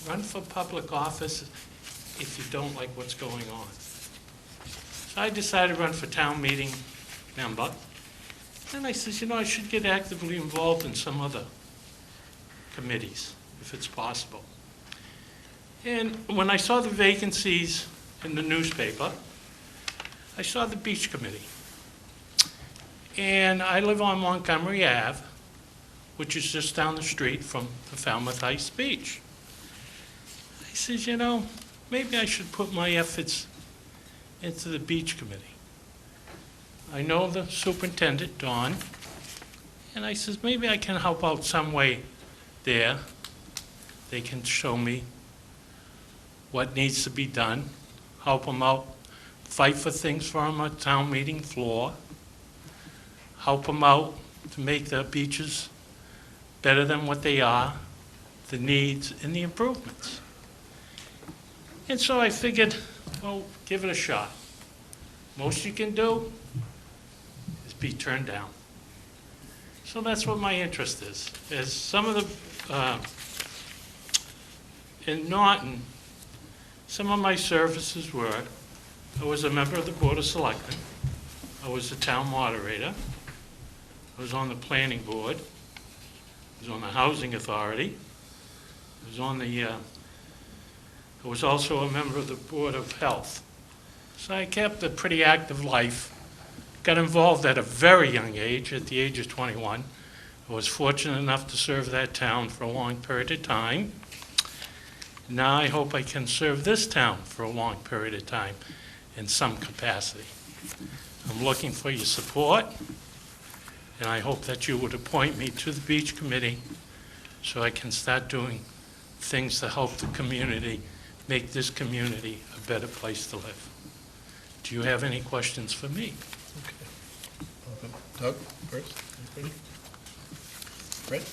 run for public office if you don't like what's going on. So I decided to run for town meeting member. And I said, I should get actively involved in some other committees, if it's possible. And when I saw the vacancies in the newspaper, I saw the Beach Committee. And I live on Montgomery Ave, which is just down the street from the Falmouth Ice Beach. I said, maybe I should put my efforts into the Beach Committee. I know the superintendent, Don, and I says, maybe I can help out some way there. They can show me what needs to be done, help them out, fight for things for them on town meeting floor, help them out to make the beaches better than what they are, the needs and the improvements. And so I figured, well, give it a shot. Most you can do is be turned down. So that's what my interest is. As some of the, in Norton, some of my services were, I was a member of the Board of Selectmen, I was the town moderator, I was on the planning board, I was on the housing authority, I was on the, I was also a member of the Board of Health. So I kept a pretty active life. Got involved at a very young age, at the age of 21. I was fortunate enough to serve that town for a long period of time. Now I hope I can serve this town for a long period of time in some capacity. I'm looking for your support, and I hope that you would appoint me to the Beach Committee so I can start doing things to help the community, make this community a better place to live. Do you have any questions for me? Okay. Doug, first, anybody? Brett?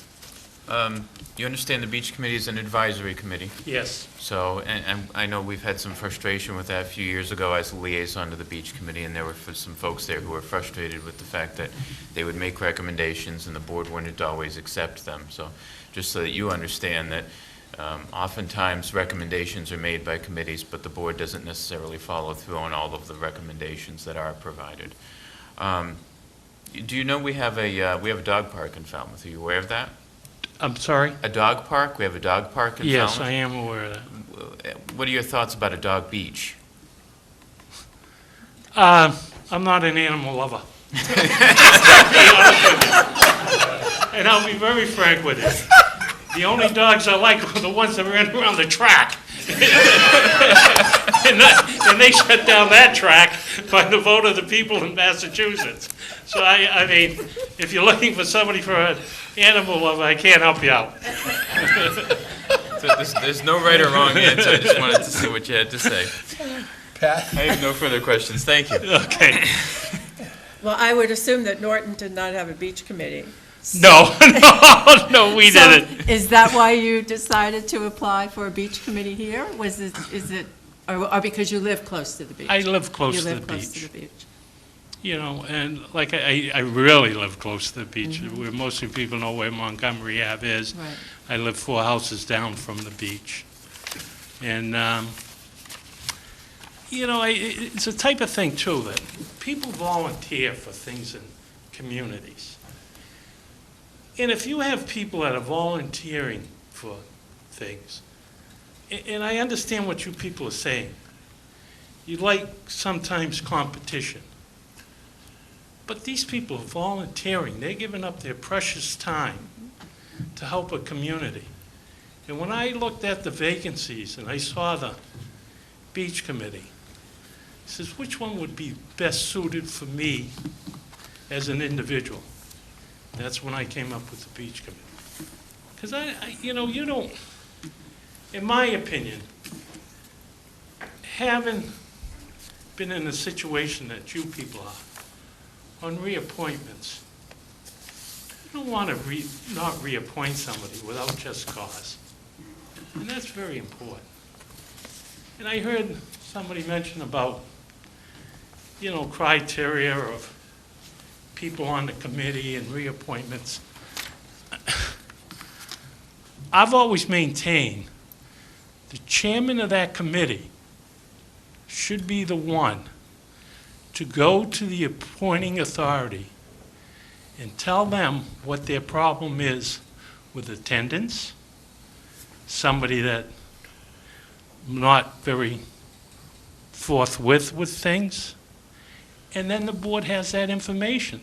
You understand the Beach Committee is an advisory committee? Yes. So, and I know we've had some frustration with that a few years ago as a liaison to the Beach Committee, and there were some folks there who were frustrated with the fact that they would make recommendations and the board wouldn't always accept them. So, just so that you understand that oftentimes recommendations are made by committees, but the board doesn't necessarily follow through on all of the recommendations that are provided. Do you know we have a dog park in Falmouth? Are you aware of that? I'm sorry? A dog park? We have a dog park in Falmouth? Yes, I am aware of that. What are your thoughts about a dog beach? I'm not an animal lover. And I'll be very frank with you. The only dogs I like are the ones that ran around the track. And they shut down that track by the vote of the people in Massachusetts. So I mean, if you're looking for somebody for an animal lover, I can't help you out. So there's no right or wrong answer. I just wanted to see what you had to say. Pat? I have no further questions. Thank you. Okay. Well, I would assume that Norton did not have a beach committee. No, we didn't. Is that why you decided to apply for a beach committee here? Is it Or because you live close to the beach? I live close You to the live close to beach. the beach. You know, and like I really live close to the beach. Mhm. Where most of people know where Montgomery Ave is. Right. I live 4 houses down from the beach. And, you know, it's a type of thing, too, that people volunteer for things in communities. And if you have people that are volunteering for things, and I understand what you people are saying, you like sometimes competition. But these people are volunteering. They're giving up their precious time to help a community. And when I looked at the vacancies and I saw the beach committee, I says, which one would be best suited for me as an individual? That's when I came up with the beach committee. Because you know, you don't, in my opinion, having been in the situation that you people are, on reappointments, you don't want to not reappoint somebody without just cause. And that's very important. And I heard somebody mention about, you know, criteria of people on the committee and reappointments. I've always maintained the chairman of that committee should be the one to go to the appointing authority and tell them what their problem is with attendance, somebody that not very forthwith with things, and then the board has that information.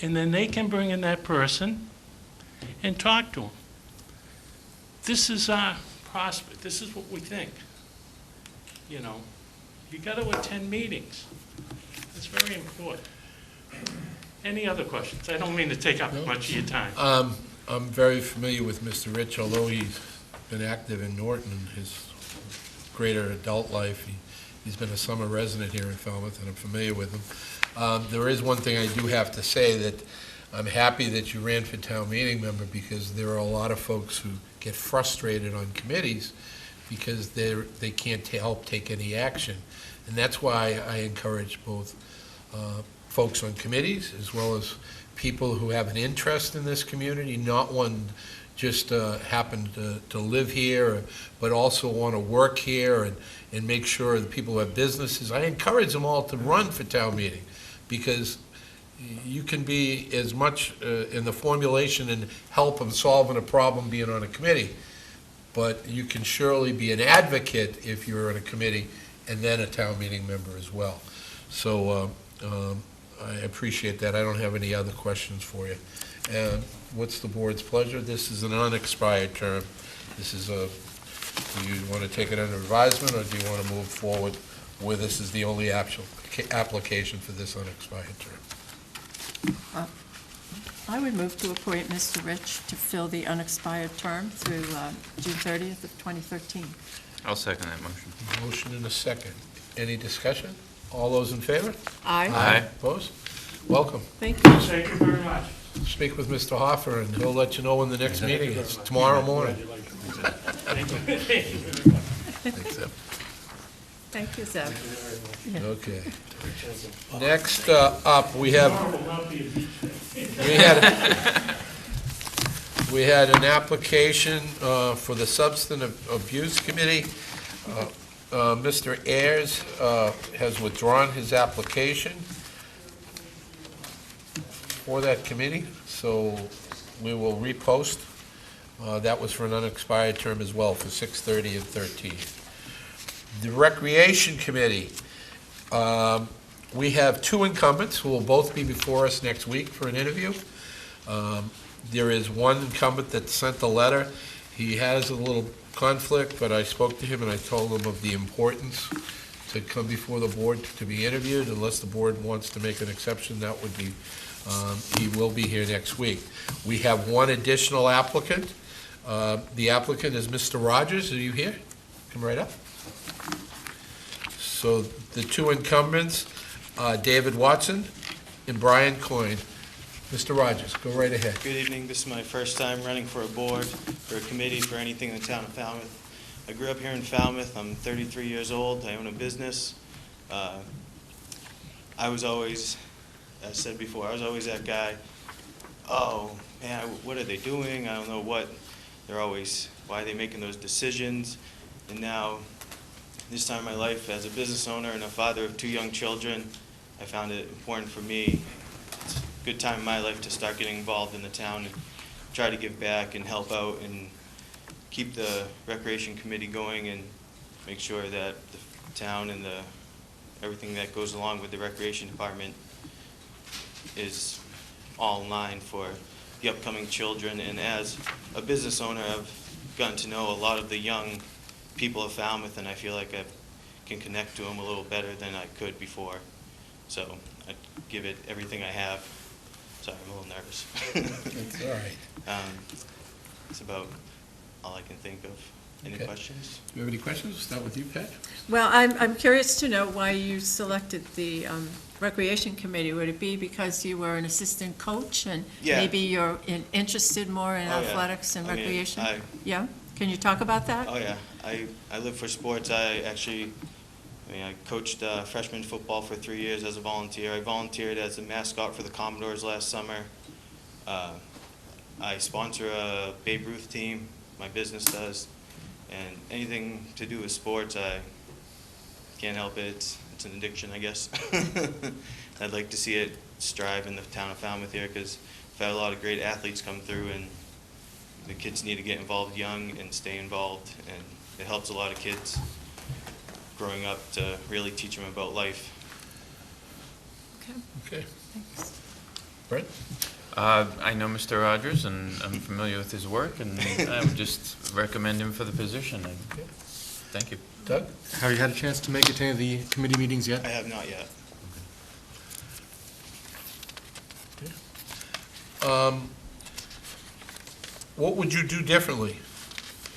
And then they can bring in that person and talk to them. This is our prospect. This is what we think. You know, you got to attend meetings. It's very important. Any other questions? I don't mean to take up much of your time. I'm very familiar with Mr. Rich, although he's been active in Norton in his greater adult life. He's been a summer resident here in Falmouth, and I'm familiar with him. There is one thing I do have to say, that I'm happy that you ran for town meeting member, because there are a lot of folks who get frustrated on committees because they can't help take any action. And that's why I encourage both folks on committees as well as people who have an interest in this community, not one just happen to live here, but also want to work here and make sure that people who have businesses. I encourage them all to run for town meeting, because you can be as much in the formulation and help of solving a problem being on a committee, but you can surely be an advocate if you're on a committee and then a town meeting member as well. So I appreciate that. I don't have any other questions for you. And what's the board's pleasure? This is an unexpired term. This is do you want to take it under advisement, or do you want to move forward where this is the only application for this unexpired term? I would move to appoint Mr. Rich to fill the unexpired term through June 30th of 2013. I'll second that motion. Motion and a second. Any discussion? All those in favor? Aye. Aye. Opposed? Welcome. Thank you. Thank you very much. Speak with Mr. Hoffer, and he'll let you know when the next meeting is, tomorrow morning. Thank you. Thanks, Zeb. Thank you, Zeb. Yeah. Okay. Next up, we had an application for the Substantive Abuse Committee. Mr. Ayers has withdrawn his application for that committee, so we will repost. That was for an unexpired term as well, for 6/30 and 13. The Recreation Committee, we have 2 incumbents who will both be before us next week for an interview. There is one incumbent that sent the letter. He has a little conflict, but I spoke to him and I told him of the importance to come before the board to be interviewed. Unless the board wants to make an exception, that would be, he will be here next week. We have one additional applicant. The applicant is Mr. Rogers. Are you here? Come right up. So the 2 incumbents, David Watson and Brian Coyne. Mr. Rogers, go right ahead. Good evening. This is my first time running for a board, for a committee, for anything in the town of Falmouth. I grew up here in Falmouth. I'm 33 years old. I own a business. I was always, as I said before, I was always that guy, oh, man, what are they doing? I don't know what. They're always, why are they making those decisions? And now, this time in my life, as a business owner and a father of 2 young children, I found it important for me. It's a good time in my life to start getting involved in the town and try to give back and help out and keep the recreation committee going and make sure that the town and everything that goes along with the recreation department is all in line for the upcoming children. And as a business owner, I've gotten to know a lot of the young people of Falmouth, and I feel like I can connect to them a little better than I could before. So I give it everything I have. Sorry, I'm a little nervous. That's all right. That's about all I can think of. Any questions? Do you have any questions? We'll start with you, Pat. Well, I'm curious to know why you selected the Recreation Committee. Would it be because you were an assistant coach and Yeah. maybe you're interested more in Oh, yeah. athletics and I mean, recreation? I- Yeah? Can you talk about that? Oh, yeah. I live for sports. I coached freshman football for 3 years as a volunteer. I volunteered as a mascot for the Commodores last summer. I sponsor a Babe Ruth team, my business does. And anything to do with sports, I can't help it. It's an addiction, I guess. I'd like to see it strive in the town of Falmouth here, because we've had a lot of great athletes come through, and the kids need to get involved young and stay involved, and it helps a lot of kids growing up to really teach them about life. Okay. Thanks. Brent? I know Mr. Rogers, and I'm familiar with his work, and I would just recommend him for the position. And thank you. Doug? Have you had a chance to make it to any of the committee meetings yet? I have not yet. What would you do differently?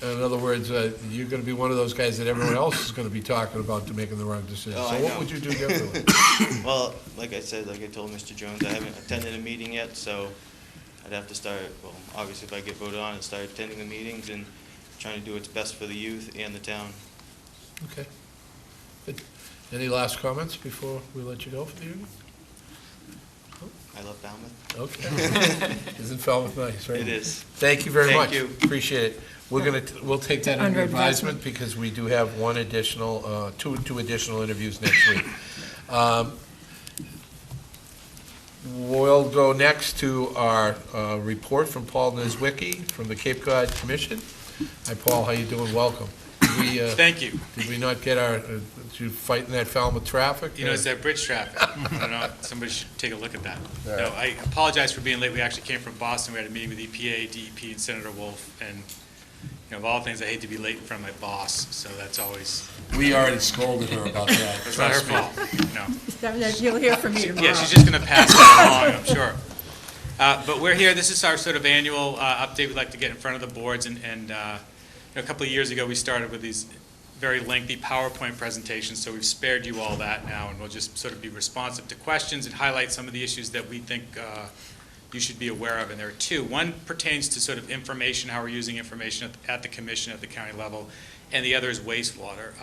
In other words, you're going to be one of those guys that everyone else is going to be talking about to making the wrong decision. Oh, So I what know. would you do differently? Well, like I said, like I told Mr. Jones, I haven't attended a meeting yet, so I'd have to start, well, obviously if I get voted on, I'd start attending the meetings and trying to do what's best for the youth and the town. Okay. Good. Any last comments before we let you go for the evening? I love Falmouth. Okay. Isn't Falmouth nice, right? It is. Than't you very much. Thank you. Appreciate it. We'll take that under Under advisement advisement. because we do have two additional interviews next week. We'll go next to our report from Paul Nizwicki from the Cape Cod Commission. Hi, Paul, how you doing? Welcome. Thank you. Did we not get did you fight in that Falmouth traffic? You know, it's that bridge traffic. I don't know, somebody should take a look at that. All No, right. I apologize for being late. We actually came from Boston. We had a meeting with EPA, DEP, and Senator Wolf. And, you know, of all things, I hate to be late in front of my boss, so that's always. We already scolded her about that. It's not her Trust me. fault, no. You'll hear from me tomorrow. Yeah, she's just going to pass that along, I'm sure. But we're here, this is our sort of annual update we'd like to get in front of the boards. And you know, a couple of years ago, we started with these very lengthy PowerPoint presentations, so we've spared you all that now, and we'll just sort of be responsive to questions and highlight some of the issues that we think you should be aware of. And there are two. One pertains to sort of information, how we're using information at the commission, at the county level, and the other is wastewater.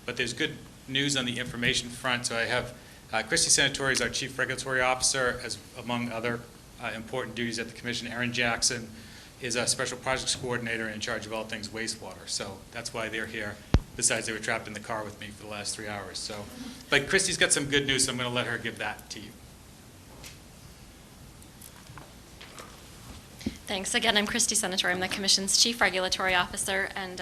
But there's good news on the information front. So I have Christy Senatori is our Chief Regulatory Officer, as among other important duties at the commission. Erin Jackson is a Special Projects Coordinator in charge of all things wastewater. So that's why they're here. Besides, they were trapped in the car with me for the last 3 hours. So, but Christy's got some good news, so I'm going to let her give that to you. Thanks. Again, I'm Christy Senatori. I'm the Commission's Chief Regulatory Officer, and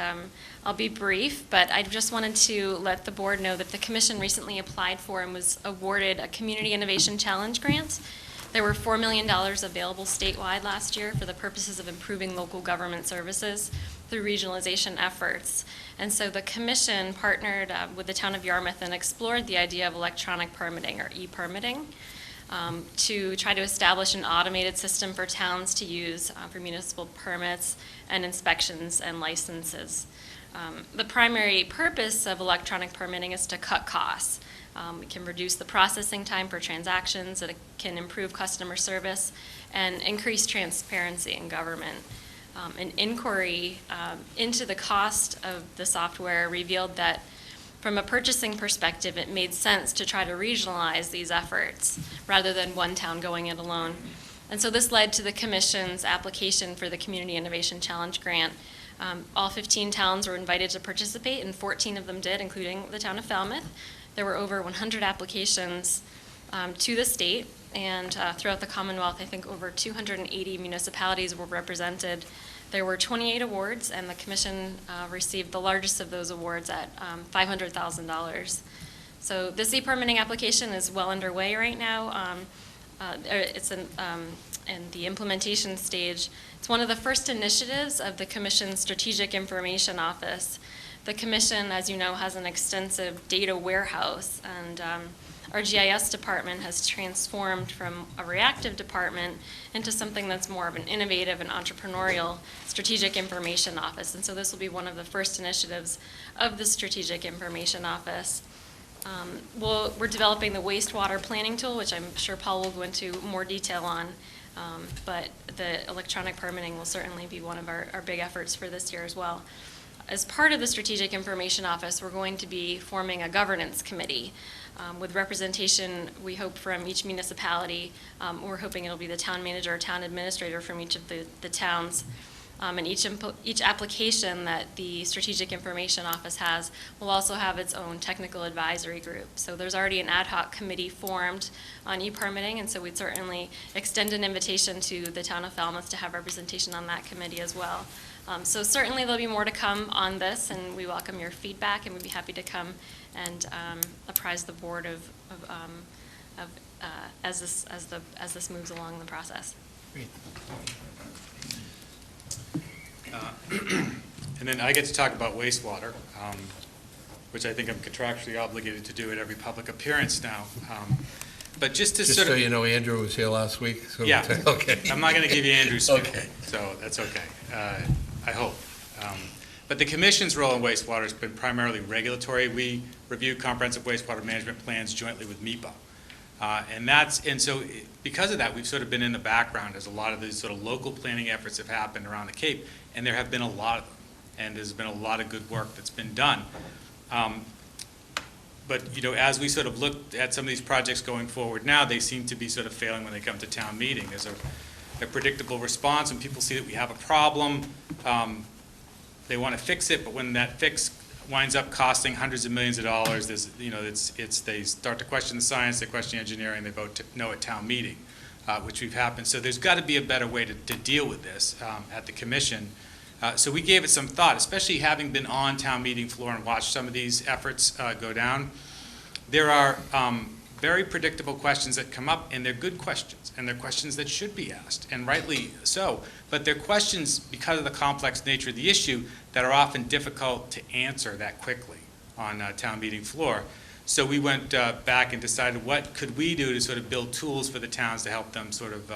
I'll be brief, but I just wanted to let the board know that the Commission recently applied for and was awarded a Community Innovation Challenge grant. There were $4 million available statewide last year for the purposes of improving local government services through regionalization efforts. And so the Commission partnered with the town of Yarmouth and explored the idea of electronic permitting, or e-permitting, to try to establish an automated system for towns to use for municipal permits and inspections and licenses. The primary purpose of electronic permitting is to cut costs. It can reduce the processing time for transactions, it can improve customer service, and increase transparency in government. An inquiry into the cost of the software revealed that from a purchasing perspective, it made sense to try to regionalize these efforts rather than one town going it alone. And so this led to the Commission's application for the Community Innovation Challenge Grant. All 15 towns were invited to participate, and 14 of them did, including the town of Falmouth. There were over 100 applications to the state, and throughout the Commonwealth, I think over 280 municipalities were represented. There were 28 awards, and the Commission received the largest of those awards at $500,000. So this e-permitting application is well underway right now. It's in the implementation stage. It's one of the first initiatives of the Commission's Strategic Information Office. The Commission, as you know, has an extensive data warehouse, and our GIS department has transformed from a reactive department into something that's more of an innovative and entrepreneurial Strategic Information Office. And so this will be one of the first initiatives of the Strategic Information Office. We're developing the wastewater planning tool, which I'm sure Paul will go into more detail on, but the electronic permitting will certainly be one of our big efforts for this year as well. As part of the Strategic Information Office, we're going to be forming a governance committee with representation, we hope, from each municipality. We're hoping it'll be the town manager or town administrator from each of the towns. And each application that the Strategic Information Office has will also have its own technical advisory group. So there's already an ad hoc committee formed on e-permitting, and so we'd certainly extend an invitation to the town of Falmouth to have representation on that committee as well. So certainly there'll be more to come on this, and we welcome your feedback, and we'd be happy to come and apprise the board as this moves along the process. Great. And then I get to talk about wastewater, which I think I'm contractually obligated to do at every public appearance now. But just so you know, Andrew was here last week. So yeah. Okay. I'm not going to give you Andrew's spiel, okay. So that's okay. I hope. But the Commission's role in wastewater has been primarily regulatory. We review comprehensive wastewater management plans jointly with MEPA. And so because of that, we've sort of been in the background as a lot of these sort of local planning efforts have happened around the Cape, and there have been a lot of them, and there's been a lot of good work that's been done. But, you know, as we sort of look at some of these projects going forward now, they seem to be sort of failing when they come to town meeting. There's a predictable response when people see that we have a problem. They want to fix it, but when that fix winds up costing hundreds of millions of dollars, there's, you know, they start to question the science, they question the engineering, they vote no at town meeting, which we've happened. So there's got to be a better way to deal with this at the Commission. So we gave it some thought, especially having been on town meeting floor and watched some of these efforts go down. There are very predictable questions that come up, and they're good questions, and they're questions that should be asked, and rightly so. But they're questions, because of the complex nature of the issue, that are often difficult to answer that quickly on town meeting floor. So we went back and decided what could we do to sort of build tools for the towns to help them sort of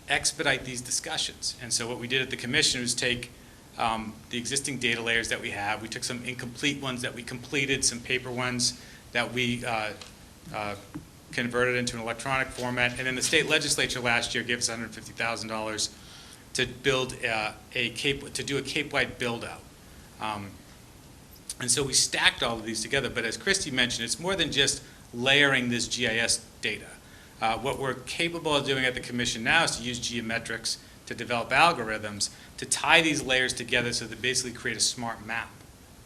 expedite these discussions. And so what we did at the Commission was take the existing data layers that we have. We took some incomplete ones that we completed, some paper ones that we converted into an electronic format. And then the state legislature last year gave us $150,000 to build to do a Cape-wide build-out. And so we stacked all of these together. But as Christy mentioned, it's more than just layering this GIS data. What we're capable of doing at the Commission now is to use geometrics to develop algorithms to tie these layers together so that basically create a smart map.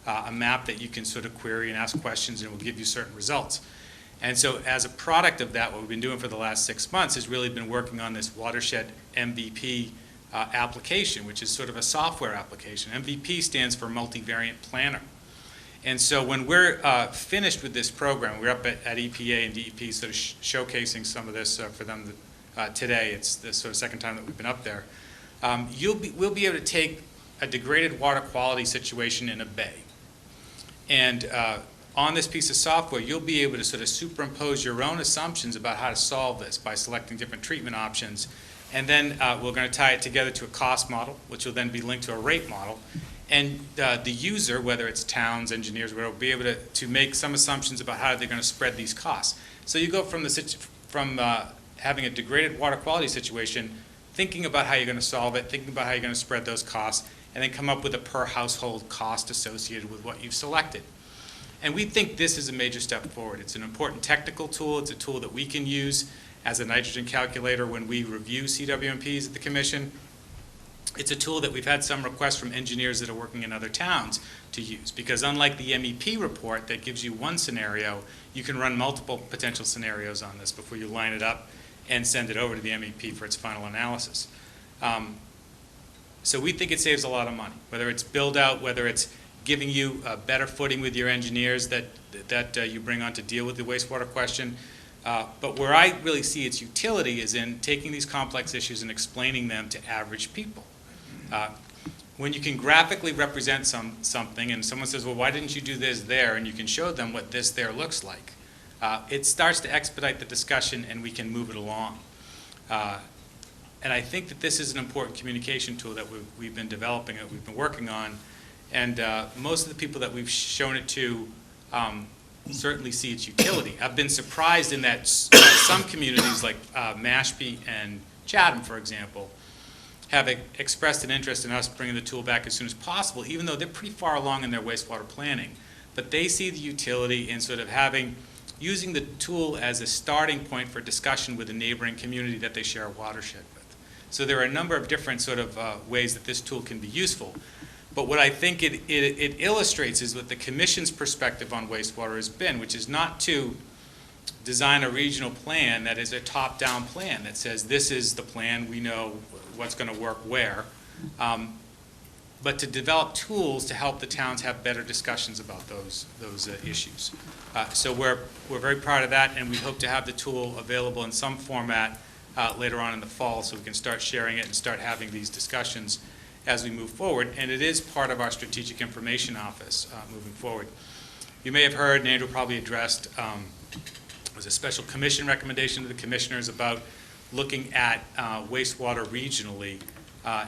A map that you can sort of query and ask questions and will give you certain results. And so as a product of that, what we've been doing for the last 6 months has really been working on this Watershed MVP application, which is sort of a software application. MVP stands for Multivariate Planner. And so when we're finished with this program, we're up at EPA and DEP sort of showcasing some of this for them today. It's the sort of second time that we've been up there. We'll be able to take a degraded water quality situation in a bay. And on this piece of software, you'll be able to sort of superimpose your own assumptions about how to solve this by selecting different treatment options. And then we're going to tie it together to a cost model, which will then be linked to a rate model. And the user, whether it's towns, engineers, whatever, will be able to make some assumptions about how they're going to spread these costs. So you go from having a degraded water quality situation thinking about how you're going to solve it, thinking about how you're going to spread those costs, and then come up with a per household cost associated with what you've selected. And we think this is a major step forward. It's an important technical tool. It's a tool that we can use as a nitrogen calculator when we review CWMPs at the Commission. It's a tool that we've had some requests from engineers that are working in other towns to use, because unlike the MEP report that gives you one scenario, you can run multiple potential scenarios on this before you line it up and send it over to the MEP for its final analysis. So we think it saves a lot of money, whether it's build out, whether it's giving you a better footing with your engineers that you bring on to deal with the wastewater question. But where I really see its utility is in taking these complex issues and explaining them to average people. When you can graphically represent something and someone says, well, why didn't you do this there? And you can show them what this there looks like. It starts to expedite the discussion and we can move it along. And I think that this is an important communication tool that we've been developing, that we've been working on. And most of the people that we've shown it to certainly see its utility. I've been surprised in that some communities like Mashpee and Chatham, for example, have expressed an interest in us bringing the tool back as soon as possible, even though they're pretty far along in their wastewater planning. But they see the utility in sort of using the tool as a starting point for discussion with a neighboring community that they share a watershed with. So there are a number of different sort of ways that this tool can be useful. But what I think it illustrates is what the Commission's perspective on wastewater has been, which is not to design a regional plan that is a top-down plan that says this is the plan, we know what's going to work where, but to develop tools to help the towns have better discussions about those issues. So we're very proud of that, and we hope to have the tool available in some format later on in the fall so we can start sharing it and start having these discussions as we move forward. And it is part of our Strategic Information Office moving forward. You may have heard, and Andrew probably addressed, was a special commission recommendation to the commissioners about looking at wastewater regionally.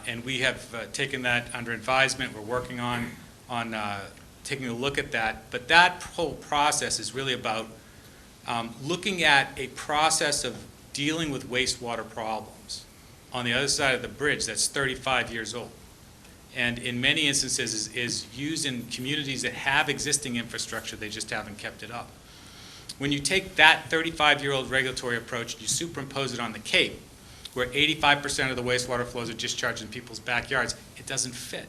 And we have taken that under advisement. We're working on taking a look at that. But that whole process is really about looking at a process of dealing with wastewater problems on the other side of the bridge that's 35 years old. And in many instances is used in communities that have existing infrastructure, they just haven't kept it up. When you take that 35-year-old regulatory approach and you superimpose it on the Cape, where 85% of the wastewater flows are discharged in people's backyards, it doesn't fit.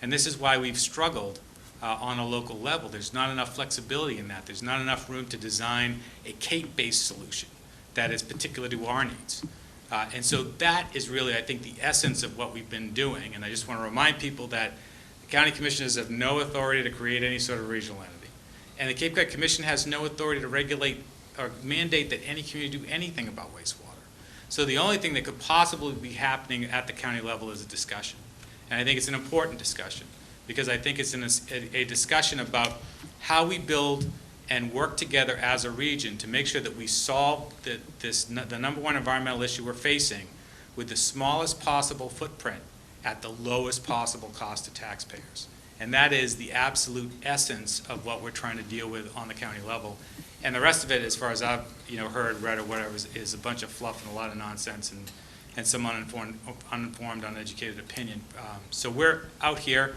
And this is why we've struggled on a local level. There's not enough flexibility in that. There's not enough room to design a Cape-based solution that is particular to our needs. And so that is really, I think, the essence of what we've been doing. And I just want to remind people that the county commissioners have no authority to create any sort of regional entity. And the Cape Cod Commission has no authority to regulate or mandate that any community do anything about wastewater. So the only thing that could possibly be happening at the county level is a discussion. And I think it's an important discussion because I think it's a discussion about how we build and work together as a region to make sure that we solve the number one environmental issue we're facing with the smallest possible footprint at the lowest possible cost to taxpayers. And that is the absolute essence of what we're trying to deal with on the county level. And the rest of it, as far as I've heard, read, or whatever, is a bunch of fluff and a lot of nonsense and some uninformed, uneducated opinion. So we're out here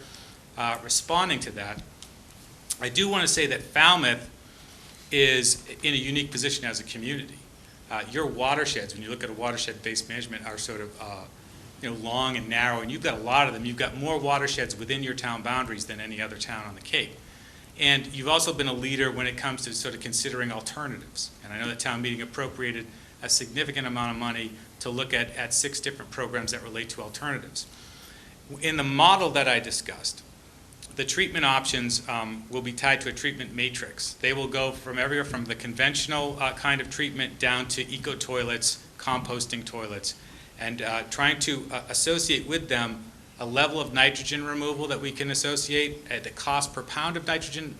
responding to that. I do want to say that Falmouth is in a unique position as a community. Your watersheds, when you look at a watershed-based management, are sort of long and narrow, and you've got a lot of them. You've got more watersheds within your town boundaries than any other town on the Cape. And you've also been a leader when it comes to sort of considering alternatives. And I know that town meeting appropriated a significant amount of money to look at 6 different programs that relate to alternatives. In the model that I discussed, the treatment options will be tied to a treatment matrix. They will go from everywhere from the conventional kind of treatment down to eco-toilets, composting toilets, and trying to associate with them a level of nitrogen removal that we can associate, at the cost per pound of nitrogen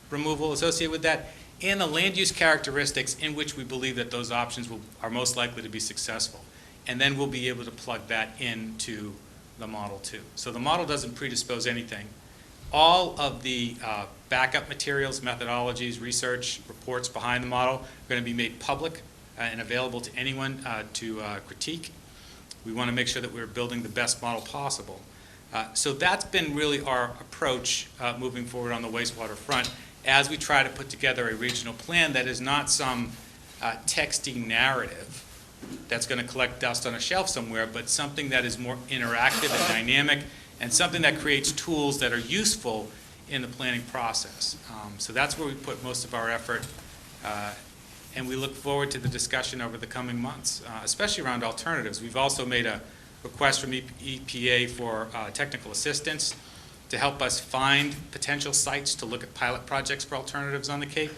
removal associated with that, and the land use characteristics in which we believe that those options are most likely to be successful. And then we'll be able to plug that into the model too. So the model doesn't predispose anything. All of the backup materials, methodologies, research, reports behind the model are going to be made public and available to anyone to critique. We want to make sure that we're building the best model possible. So that's been really our approach moving forward on the wastewater front as we try to put together a regional plan that is not some texty narrative that's going to collect dust on a shelf somewhere, but something that is more interactive and dynamic, and something that creates tools that are useful in the planning process. So that's where we put most of our effort, and we look forward to the discussion over the coming months, especially around alternatives. We've also made a request from EPA for technical assistance to help us find potential sites to look at pilot projects for alternatives on the Cape.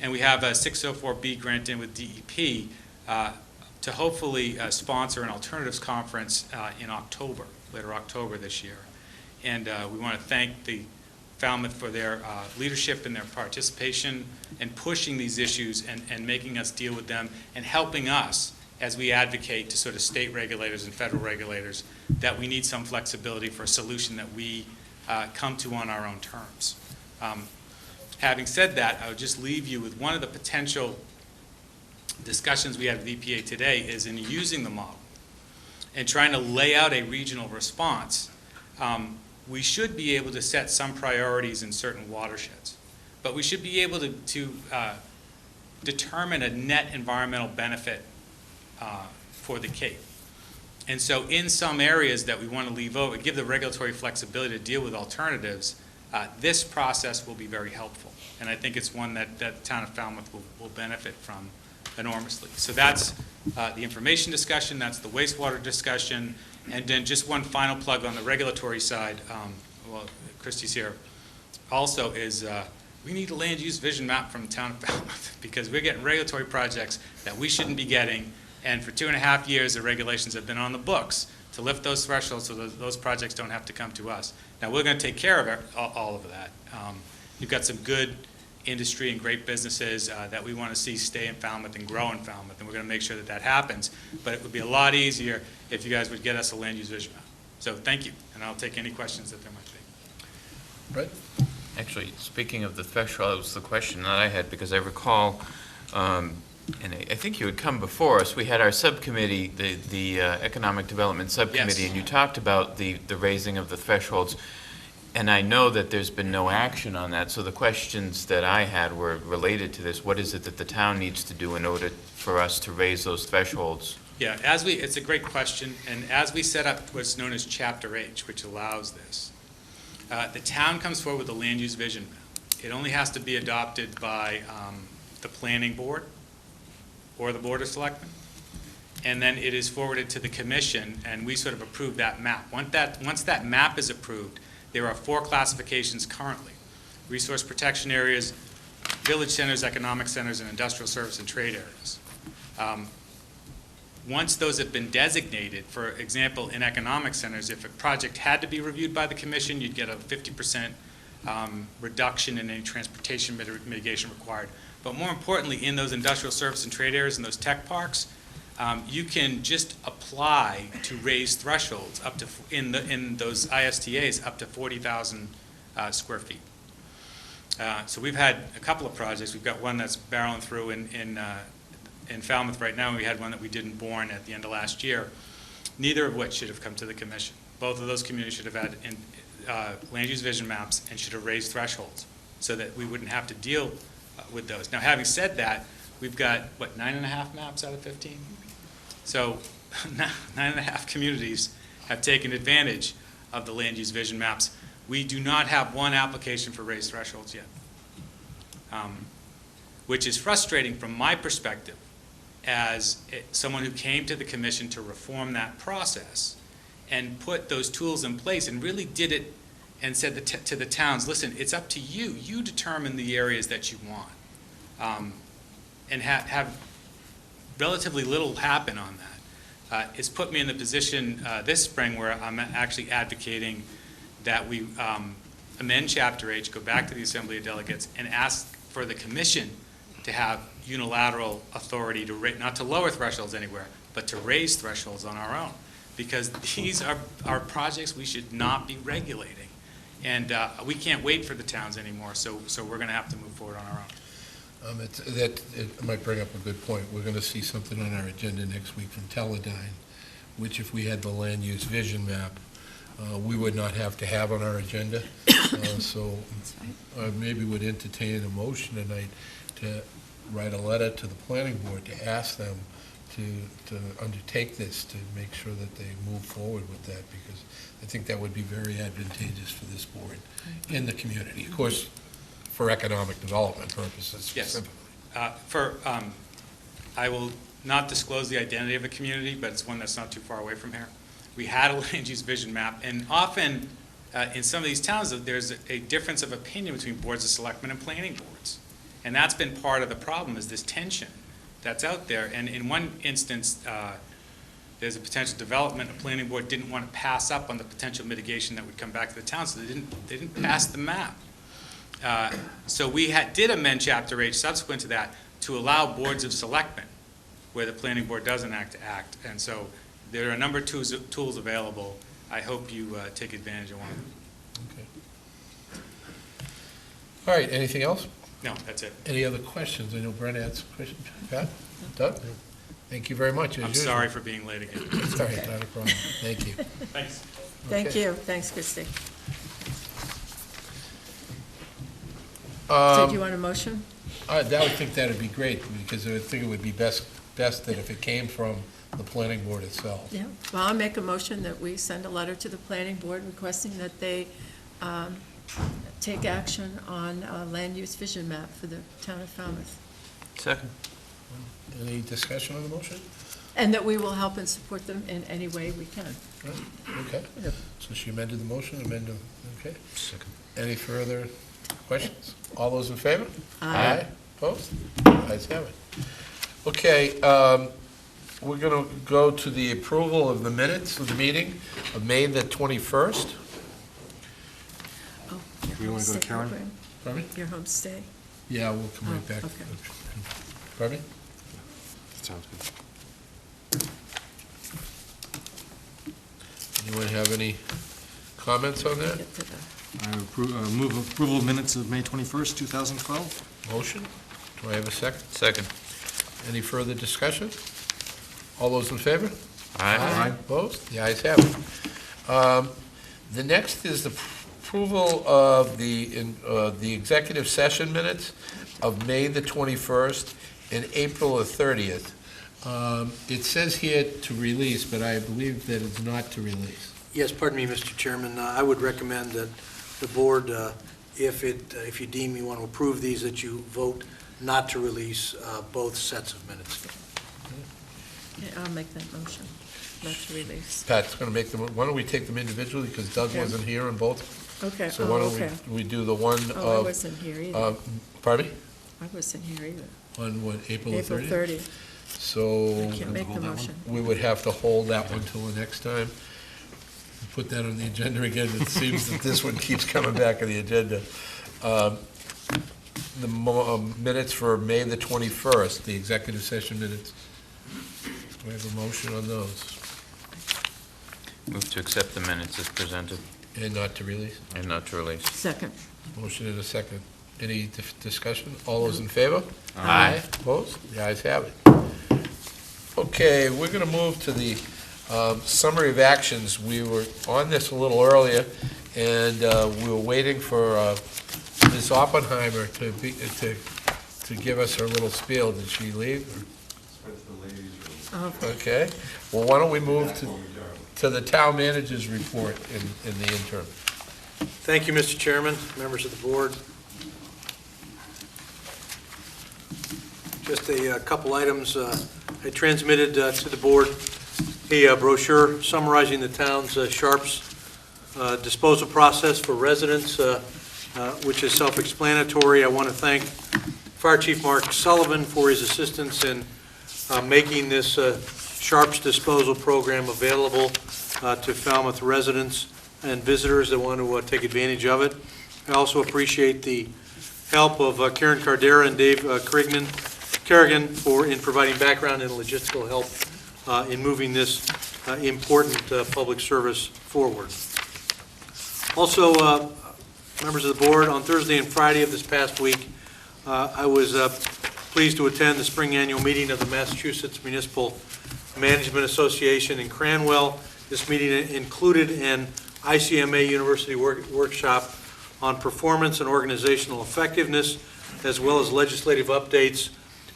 And we have a 604B grant in with DEP to hopefully sponsor an alternatives conference in October, later October this year. And we want to thank the Falmouth for their leadership and their participation in pushing these issues and making us deal with them and helping us as we advocate to sort of state regulators and federal regulators that we need some flexibility for a solution that we come to on our own terms. Having said that, I would just leave you with one of the potential discussions we had with EPA today is in using the model and trying to lay out a regional response. We should be able to set some priorities in certain watersheds, but we should be able to determine a net environmental benefit for the Cape. And so in some areas that we want to leave over, give the regulatory flexibility to deal with alternatives, this process will be very helpful. And I think it's one that the town of Falmouth will benefit from enormously. So that's the information discussion, that's the wastewater discussion, and then just one final plug on the regulatory side, well, Christie's here, also is we need a land use vision map from the town of Falmouth because we're getting regulatory projects that we shouldn't be getting, and for 2.5 years the regulations have been on the books to lift those thresholds so those projects don't have to come to us. Now we're going to take care of all of that. You've got some good industry and great businesses that we want to see stay in Falmouth and grow in Falmouth, and we're going to make sure that that happens. But it would be a lot easier if you guys would get us a land use vision map. So thank you, and I'll take any questions that there might be. Brett? Actually, speaking of the threshold, that was the question that I had, because I recall, and I think you had come before us, we had our subcommittee, the Economic Development Subcommittee, Yes. and you talked about the raising of the thresholds. And I know that there's been no action on that, so the questions that I had were related to this. What is it that the town needs to do in order for us to raise those thresholds? Yeah, it's a great question, and as we set up what's known as Chapter H, which allows this, the town comes forward with a land use vision map. It only has to be adopted by the planning board or the board of selectmen, and then it is forwarded to the commission, and we sort of approve that map. Once that map is approved, there are 4 classifications currently: resource protection areas, village centers, economic centers, and industrial service and trade areas. Once those have been designated, for example, in economic centers, if a project had to be reviewed by the commission, you'd get a 50% reduction in any transportation mitigation required. But more importantly, in those industrial service and trade areas and those tech parks, you can just apply to raise thresholds up to, in those ISTAs, up to 40,000 square feet. So we've had a couple of projects. We've got one that's barreling through in Falmouth right now, and we had one that we did in Bourne at the end of last year, neither of which should have come to the commission. Both of those communities should have had land use vision maps and should have raised thresholds so that we wouldn't have to deal with those. Now, having said that, we've got, what, 9.5 maps out of 15? So 9.5 communities have taken advantage of the land use vision maps. We do not have one application for raised thresholds yet, which is frustrating from my perspective as someone who came to the commission to reform that process and put those tools in place and really did it and said to the towns, listen, it's up to you. You determine the areas that you want, and have relatively little happen on that. It's put me in the position this spring where I'm actually advocating that we amend Chapter H, go back to the Assembly of Delegates, and ask for the commission to have unilateral authority to not to lower thresholds anywhere, but to raise thresholds on our own, because these are projects we should not be regulating, and we can't wait for the towns anymore. So we're going to have to move forward on our own. It might bring up a good point. We're going to see something on our agenda next week from Teledyne, which if we had the land use vision map, we would not have to have on our agenda. So I maybe would entertain a motion tonight to write a letter to the planning board to ask them to undertake this, to make sure that they move forward with that, because I think that would be very advantageous for this board in the community. Of course, for economic development purposes Yes. specifically. I will not disclose the identity of a community, but it's one that's not too far away from here. We had a land use vision map, and often in some of these towns, there's a difference of opinion between boards of selectmen and planning boards. And that's been part of the problem, is this tension that's out there. And in one instance, there's a potential development, a planning board didn't want to pass up on the potential mitigation that would come back to the town, so they didn't pass the map. So we did amend Chapter H subsequent to that to allow boards of selectmen, where the planning board doesn't act. And so there are a number of tools available. I hope you take advantage of one of them. Okay. All right, anything else? No, that's it. Any other questions? I know Brent had some questions. Pat? Doug? Thank you very much. I'm sorry for being late again. It's all right, not a problem. Thank you. Thanks. Thank Okay. you. Thanks, Christie. So do you want a motion? I would think that would be great, because I would think it would be best that if it came from the planning board itself. Yeah. Well, I'll make a motion that we send a letter to the planning board requesting that they take action on a land use vision map for the town of Falmouth. Second. Any discussion on the motion? And that we will help and support them in any way we can. Okay. Yep. So she amended the motion, okay. Second. Any further questions? All those in favor? Aye. Opposed? Ayes have it. Okay, we're going to go to the approval of the minutes of the meeting of May the 21st. Oh, You wanna go to Karen? Pardon me? Your homestay. Yeah, we'll come right Oh, back. okay. Pardon me? Sounds good. Anyone have any comments on that? Get to the- I move approval of minutes of May 21st, 2012. Motion? Do I have a second? Second. Any further discussion? All those in favor? Aye. Opposed? The ayes have it. The next is the approval of the executive session minutes of May the 21st and April the 30th. It says here to release, but I believe that it's not to release. Yes, pardon me, Mr. Chairman. I would recommend that the board, if you deem you want to approve these, that you vote not to release both sets of minutes. Yeah, I'll make that motion, not to release. Pat's going to make them, why don't we take them individually, because Doug Okay. wasn't here on both? Okay, So why oh, don't okay. we do the one of... Oh, I wasn't here either. Pardon me? I wasn't here either. On what, April the 30th? April 30th. So... I can't make the motion. We would have to hold that one till the next time. Put that on the agenda again. It seems that this one keeps coming back on the agenda. The minutes for May the 21st, the executive session minutes. Do we have a motion on those? Move to accept the minutes as presented And not to release? and not to release. Second. Motion and a second. Any discussion? All those in favor? Aye. Opposed? The ayes have it. Okay, we're going to move to the summary of actions. We were on this a little earlier, and we were waiting for Ms. Oppenheimer to give us her little spiel. Did she leave? Oh, Okay. Well, why don't we move to the town manager's report in the interim? Thank you, Mr. Chairman, members of the board. Just a couple items. I transmitted to the board a brochure summarizing the town's Sharps disposal process for residents, which is self-explanatory. I want to thank Fire Chief Mark Sullivan for his assistance in making this Sharps disposal program available to Falmouth residents and visitors that want to take advantage of it. I also appreciate the help of Karen Cardera and Dave Kerrigan in providing background and logistical help in moving this important public service forward. Also, members of the board, on Thursday and Friday of this past week, I was pleased to attend the spring annual meeting of the Massachusetts Municipal Management Association in Cranwell. This meeting included an ICMA University workshop on performance and organizational effectiveness, as well as legislative updates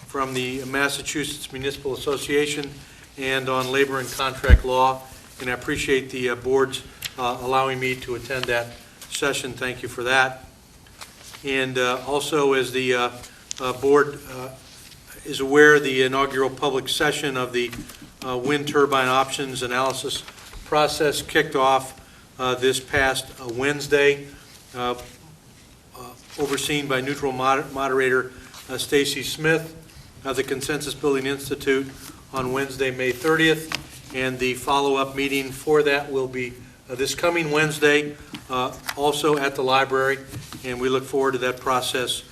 from the Massachusetts Municipal Association and on labor and contract law. And I appreciate the board's allowing me to attend that session. Thank you for that. And also, as the board is aware, the inaugural public session of the wind turbine options analysis process kicked off this past Wednesday, overseen by neutral moderator Stacy Smith of the Consensus Building Institute on Wednesday, May 30th, and the follow-up meeting for that will be this coming Wednesday, also at the library, and we look forward to that process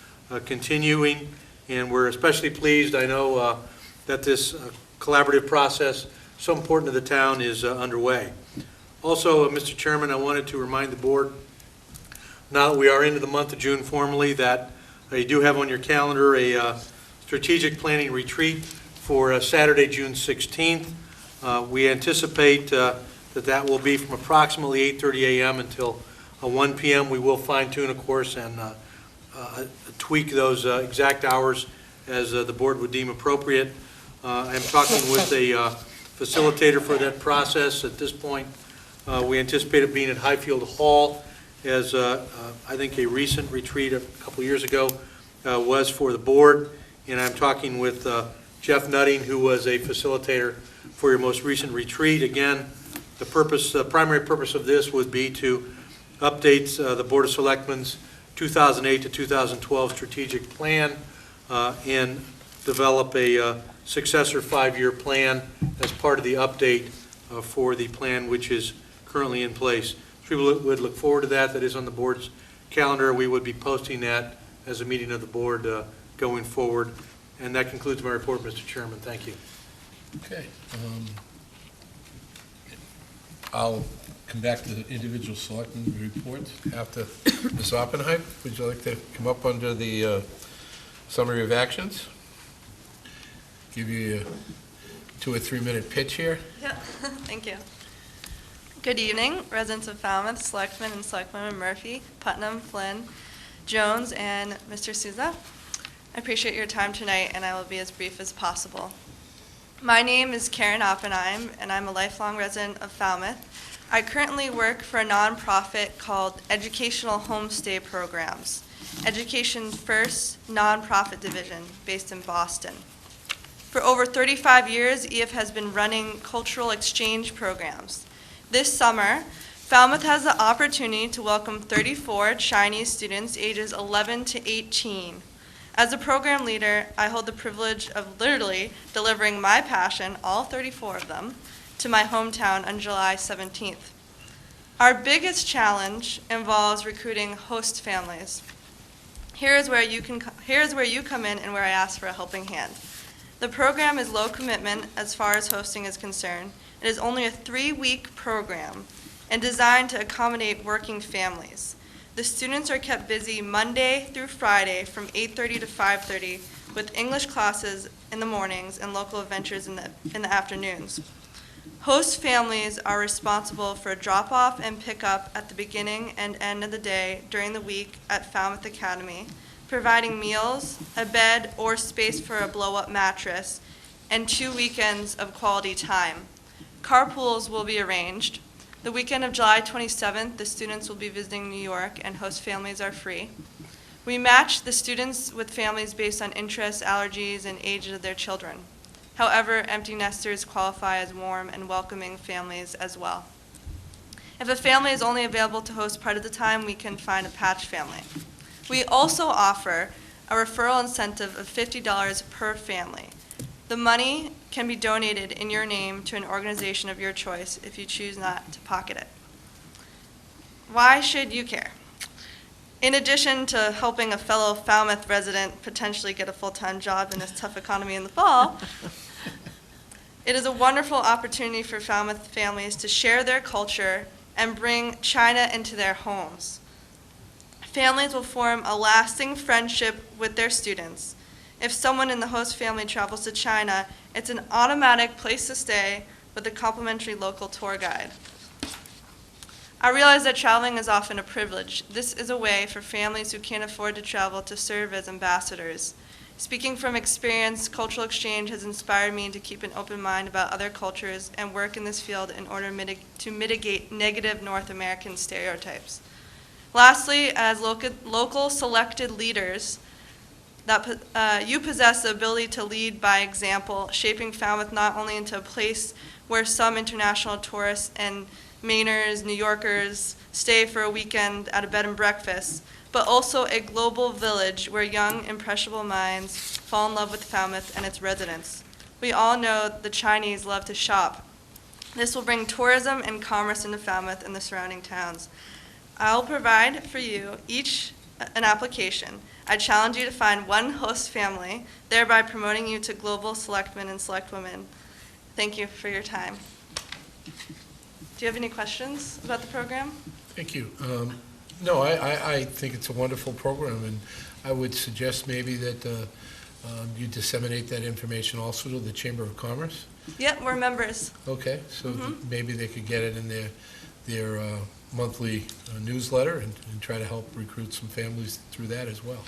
continuing. And we're especially pleased, I know, that this collaborative process, so important to the town, is underway. Also, Mr. Chairman, I wanted to remind the board, now that we are into the month of June formally, that you do have on your calendar a strategic planning retreat for Saturday, June 16th. We anticipate that will be from approximately 8:30 a.m. until 1 p.m. We will fine-tune, of course, and tweak those exact hours as the board would deem appropriate. I'm talking with a facilitator for that process. At this point, we anticipate it being at Highfield Hall, as I think a recent retreat a couple years ago was for the board. And I'm talking with Jeff Nutting, who was a facilitator for your most recent retreat. Again, the primary purpose of this would be to update the Board of Selectmen's 2008 to 2012 strategic plan and develop a successor 5-year plan as part of the update for the plan which is currently in place. So we would look forward to that. That is on the board's calendar. We would be posting that as a meeting of the board going forward. And that concludes my report, Mr. Chairman. Thank you. Okay. I'll come back to the individual selectmen reports after Ms. Oppenheim. Would you like to come up under the summary of actions? Give you a 2 or 3 minute pitch here. Yeah, thank you. Good evening, residents of Falmouth, Selectmen and Selectwomen Murphy, Putnam, Flynn, Jones, and Mr. Souza. I appreciate your time tonight, and I will be as brief as possible. My name is Karen Oppenheim, and I'm a lifelong resident of Falmouth. I currently work for a nonprofit called Educational Homestay Programs, Education First nonprofit division based in Boston. For over 35 years, EF has been running cultural exchange programs. This summer, Falmouth has the opportunity to welcome 34 Chinese students ages 11 to 18. As a program leader, I hold the privilege of literally delivering my passion, all 34 of them, to my hometown on July 17th. Our biggest challenge involves recruiting host families. Here is where you come in and where I ask for a helping hand. The program is low commitment as far as hosting is concerned. It is only a 3-week program and designed to accommodate working families. The students are kept busy Monday through Friday from 8:30 to 5:30 with English classes in the mornings and local adventures in the afternoons. Host families are responsible for drop-off and pick-up at the beginning and end of the day during the week at Falmouth Academy, providing meals, a bed or space for a blow-up mattress, and 2 weekends of quality time. Carpools will be arranged. The weekend of July 27th, the students will be visiting New York, and host families are free. We match the students with families based on interests, allergies, and ages of their children. However, empty nesters qualify as warm and welcoming families as well. If a family is only available to host part of the time, we can find a patch family. We also offer a referral incentive of $50 per family. The money can be donated in your name to an organization of your choice if you choose not to pocket it. Why should you care? In addition to helping a fellow Falmouth resident potentially get a full-time job in this tough economy in the fall, it is a wonderful opportunity for Falmouth families to share their culture and bring China into their homes. Families will form a lasting friendship with their students. If someone in the host family travels to China, it's an automatic place to stay with a complimentary local tour guide. I realize that traveling is often a privilege. This is a way for families who can't afford to travel to serve as ambassadors. Speaking from experience, cultural exchange has inspired me to keep an open mind about other cultures and work in this field in order to mitigate negative North American stereotypes. Lastly, as local selected leaders, you possess the ability to lead by example, shaping Falmouth not only into a place where some international tourists and Mainers, New Yorkers stay for a weekend at a bed and breakfast, but also a global village where young, impressionable minds fall in love with Falmouth and its residents. We all know the Chinese love to shop. This will bring tourism and commerce into Falmouth and the surrounding towns. I'll provide for you each an application. I challenge you to find one host family, thereby promoting you to global selectmen and selectwomen. Thank you for your time. Do you have any questions about the program? Thank you. No, I think it's a wonderful program, and I would suggest maybe that you disseminate that information also to the Chamber of Commerce. Yep, we're members. Okay, so maybe they could get it in their monthly newsletter and try to help recruit some families through that as well.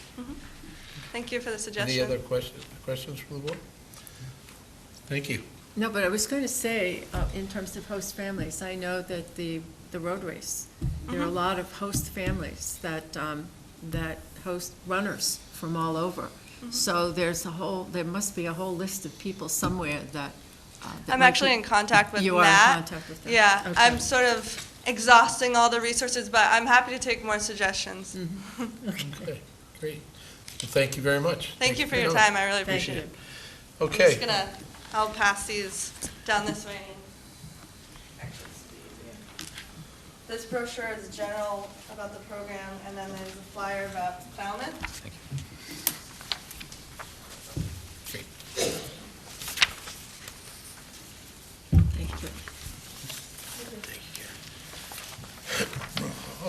Thank you for the suggestion. Any other questions from the board? Thank you. No, but I was going to say, in terms of host families, I know that the road race, there are a lot of host families that host runners from all over. So there must be a whole list of people somewhere that I'm actually in contact with Matt. You are in contact with them? Yeah, Okay. I'm sort of exhausting all the resources, but I'm happy to take more suggestions. Okay, great. Well, thank you very much. Thank you for your time. I really appreciate it. Okay. I'll pass these down this way. This brochure is general about the program, and then there's a flyer about Falmouth. Thank you.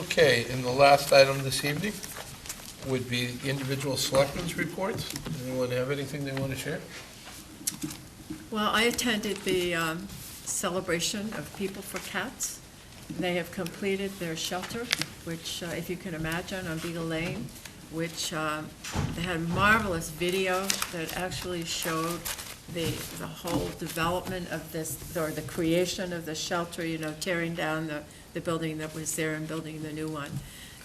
Okay, and the last item this evening would be individual selectmen's reports. Anyone have anything they want to share? Well, I attended the celebration of People for Cats. They have completed their shelter, which, if you can imagine, on Beagle Lane, which they had a marvelous video that actually showed the whole development of this, or the creation of the shelter, tearing down the building that was there and building the new one.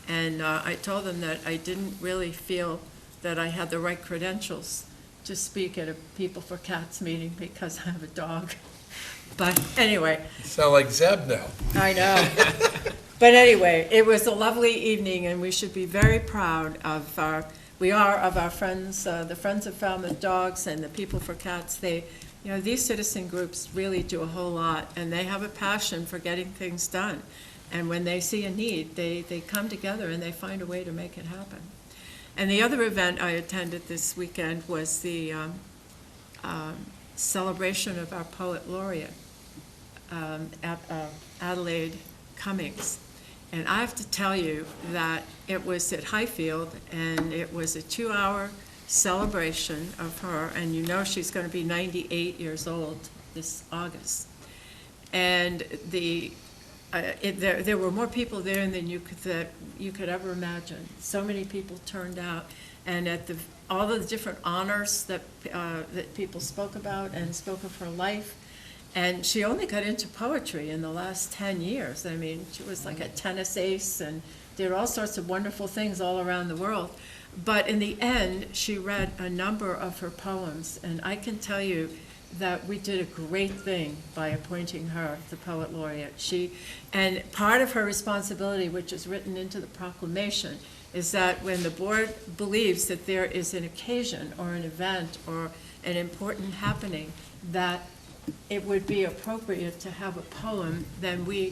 And I told them that I didn't really feel that I had the right credentials to speak at a People for Cats meeting because I have a dog. But anyway. You sound like Zeb now. I know. But anyway, it was a lovely evening, and we should be very proud of our friends, the Friends of Falmouth Dogs and the People for Cats. These citizen groups really do a whole lot, and they have a passion for getting things done. And when they see a need, they come together and they find a way to make it happen. And the other event I attended this weekend was the celebration of our poet laureate, Adelaide Cummings. And I have to tell you that it was at Highfield, and it was a 2-hour celebration of her, and she's going to be 98 years old this August. And there were more people there than you could ever imagine. So many people turned out, and at all the different honors that people spoke about and spoke of her life. And she only got into poetry in the last 10 years. I mean, she was like a tennis ace and did all sorts of wonderful things all around the world. But in the end, she read a number of her poems, and I can tell you that we did a great thing by appointing her the poet laureate. And part of her responsibility, which is written into the proclamation, is that when the board believes that there is an occasion or an event or an important happening that it would be appropriate to have a poem, then we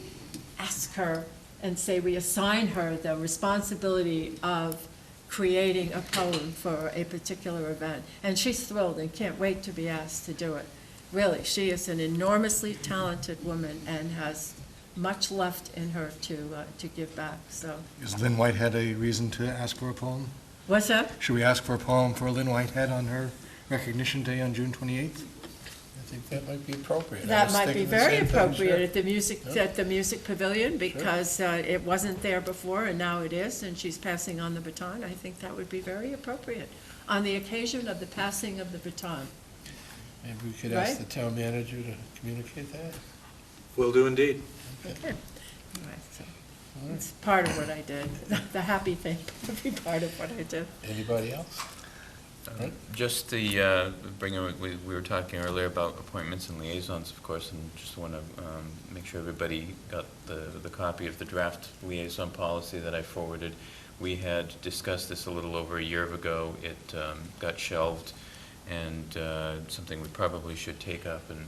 ask her and say we assign her the responsibility of creating a poem for a particular event. And she's thrilled and can't wait to be asked to do it. Really, she is an enormously talented woman and has much left in her to give back. So. Is Lynn Whitehead a reason to ask for a poem? What's that? Should we ask for a poem for Lynn Whitehead on her recognition day on June 28th? I think that might be appropriate. I That was might be thinking the very same thing, appropriate sure. at the music pavilion, because it wasn't there before, and now it is, and she's passing on the baton. I think that would be very appropriate on the occasion of the passing of the baton. Maybe we could ask Right? the town manager to communicate that. Will do indeed. Okay. All right, so it's part of what I did. The happy thing would be part of what I did. Anybody else? Just we were talking earlier about appointments and liaisons, of course, and just want to make sure everybody got the copy of the draft liaison policy that I forwarded. We had discussed this a little over a year ago. It got shelved, and something we probably should take up and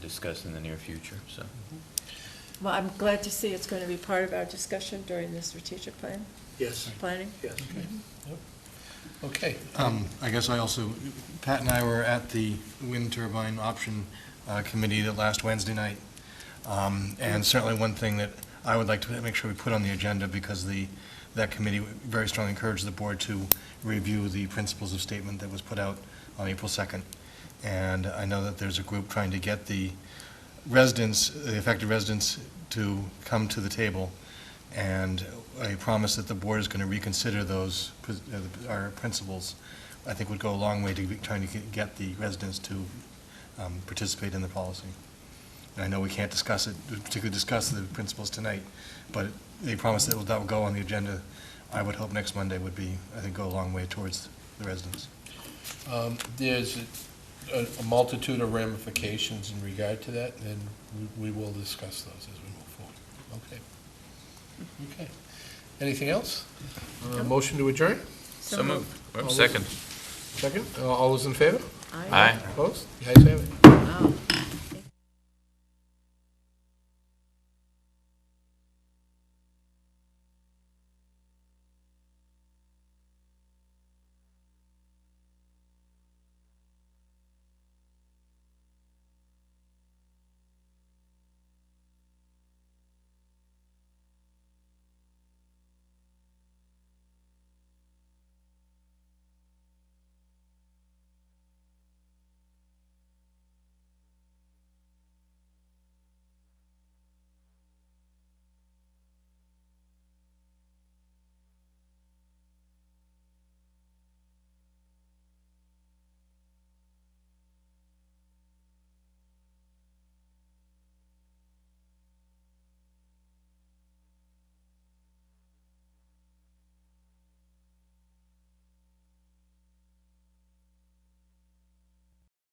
discuss in the near future, so. Well, I'm glad to see it's going to be part of our discussion during the strategic plan, Yes. planning. Yes. Okay. I guess Pat and I were at the wind turbine option committee that last Wednesday night. And certainly one thing that I would like to make sure we put on the agenda, because that committee very strongly encouraged the board to review the principles of statement that was put out on April 2nd. And I know that there's a group trying to get the affected residents to come to the table, and a promise that the board is going to reconsider those, our principles, I think would go a long way to trying to get the residents to participate in the policy. And I know we can't particularly discuss the principles tonight, but a promise that will go on the agenda, I would hope next Monday would be, I think, go a long way towards the residents. There's a multitude of ramifications in regard to that, and we will discuss those as we move forward. Okay. Okay. Anything else? Motion to adjourn? So moved. All those- Second. Second? All those in favor? Aye. Opposed? The ayes have it.